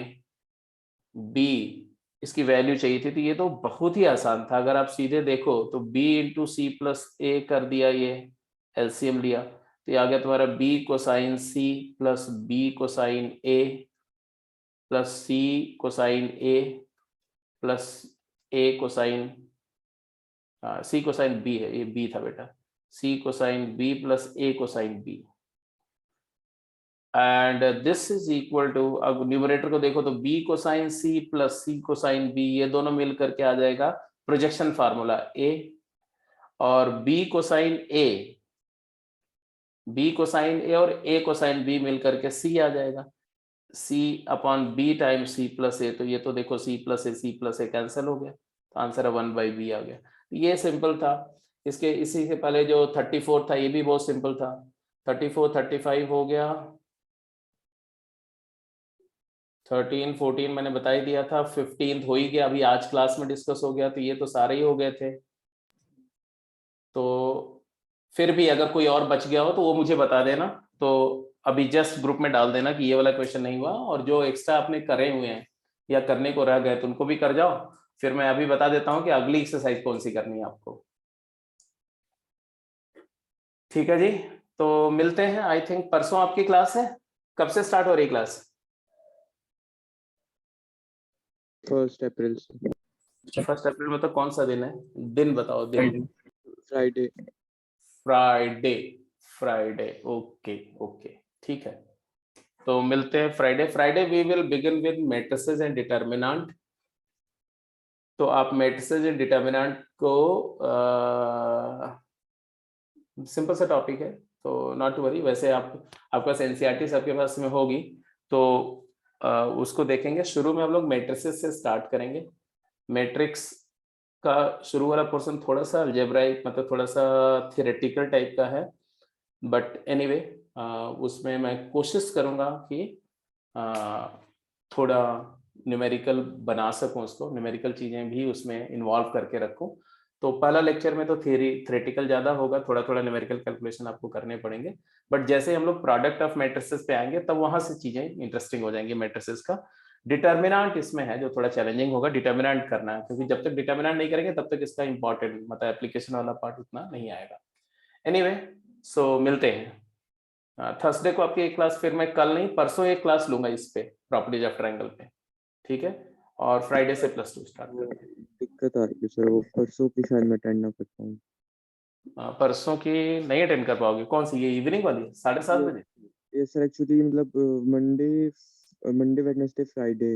B, इसकी वैल्यू चाहिए थी। तो ये तो बहुत ही आसान था, अगर आप सीधे देखो तो B into C plus A कर दिया, ये एलसीएम लिया तो ये आ गया तुम्हारा B cosine C plus B cosine A plus C cosine A plus A cosine C cosine B है, ये B था बेटा, C cosine B plus A cosine B, and this is equal to, अब न्यूमरेटर को देखो तो B cosine C plus C cosine B, ये दोनों मिल करके आ जाएगा प्रोजेक्शन फार्मूला A, और B कोसाइन A और A कोसाइन B मिल करके C आ जाएगा, C upon B time C plus A। तो ये तो देखो C प्लस A कैंसिल हो गया, तो आंसर 1/B आ गया। ये सिंपल था। इसके इसी से पहले जो 34 था ये भी बहुत सिंपल था। 34-35 हो गया, 13 14 मैंने बता ही दिया था, 15 हो ही गया, अभी आज क्लास में डिस्कस हो गया, तो ये तो सारे ही हो गए थे। तो फिर भी अगर कोई और बच गया हो तो वो मुझे बता देना, तो अभी जस्ट ग्रुप में डाल देना कि ये वाला क्वेश्चन नहीं हुआ, और जो एक्स्ट्रा आपने करे हुए हैं या करने को रह गए तो उनको भी कर जाओ। फिर मैं अभी बता देता हूँ कि अगली एक्सरसाइज कौन सी करनी है आपको। ठीक है जी, तो मिलते हैं। आई थिंक परसों आपकी क्लास है, कब से स्टार्ट हो रही क्लास? 1 अप्रैल से। 1 अप्रैल मतलब कौन सा दिन है? दिन बताओ, दिन। Friday. Friday, Friday, okay okay, ठीक है। तो मिलते हैं Friday. Friday we will begin with matrices and determinant. तो आप मैट्रिसेस एंड डिटर्मिनेंट को सिंपल सा टॉपिक है, तो नॉट वरी। वैसे आपके पास एनसीईआरटी सबके पास में होगी, तो उसको देखेंगे। शुरू में हम लोग मैट्रिसेस से स्टार्ट करेंगे। मैट्रिक्स का शुरू वाला पोर्शन थोड़ा सा अलजेब्राइक, मतलब थोड़ा सा थियोरेटिकल टाइप का है, बट एनीवे उसमें मैं कोशिश करूंगा कि थोड़ा न्यूमेरिकल बना सकूं, उसको न्यूमेरिकल चीजें भी उसमें इन्वॉल्व करके रखूं। तो पहला लेक्चर में तो थ्योरेटिकल ज्यादा होगा, थोड़ा थोड़ा न्यूमेरिकल कैलकुलेशन आपको करने पड़ेंगे, बट जैसे हम लोग प्रोडक्ट ऑफ मैट्रिसेस पे आएंगे तब वहां से चीजें इंटरेस्टिंग हो जाएंगी मैट्रिसेस का। डिटर्मिनेंट इसमें है जो थोड़ा चैलेंजिंग होगा, डिटर्मिनेंट करना है, क्योंकि जब तक डिटर्मिनेंट नहीं करेंगे तब तक इसका इंपॉर्टेंट मतलब एप्लीकेशन वाला पार्ट उतना नहीं आएगा। एनीवे, सो मिलते हैं थर्सडे को आपकी एक क्लास, फिर मैं कल नहीं परसों एक क्लास लूंगा इस पे, प्रॉपर्टीज ऑफ ट्रायंगल पे, ठीक है। और फ्राइडे से +2 स्टार्ट करते हैं। दिक्कत आ रही है सर, वो परसों की शायद मैं अटेंड ना कर पाऊँ। परसों की नहीं अटेंड कर पाओगे? कौन सी, ये इवनिंग वाली 7:30 बजे? ये सर एक्चुअली मतलब मंडे वेडनेसडे फ्राइडे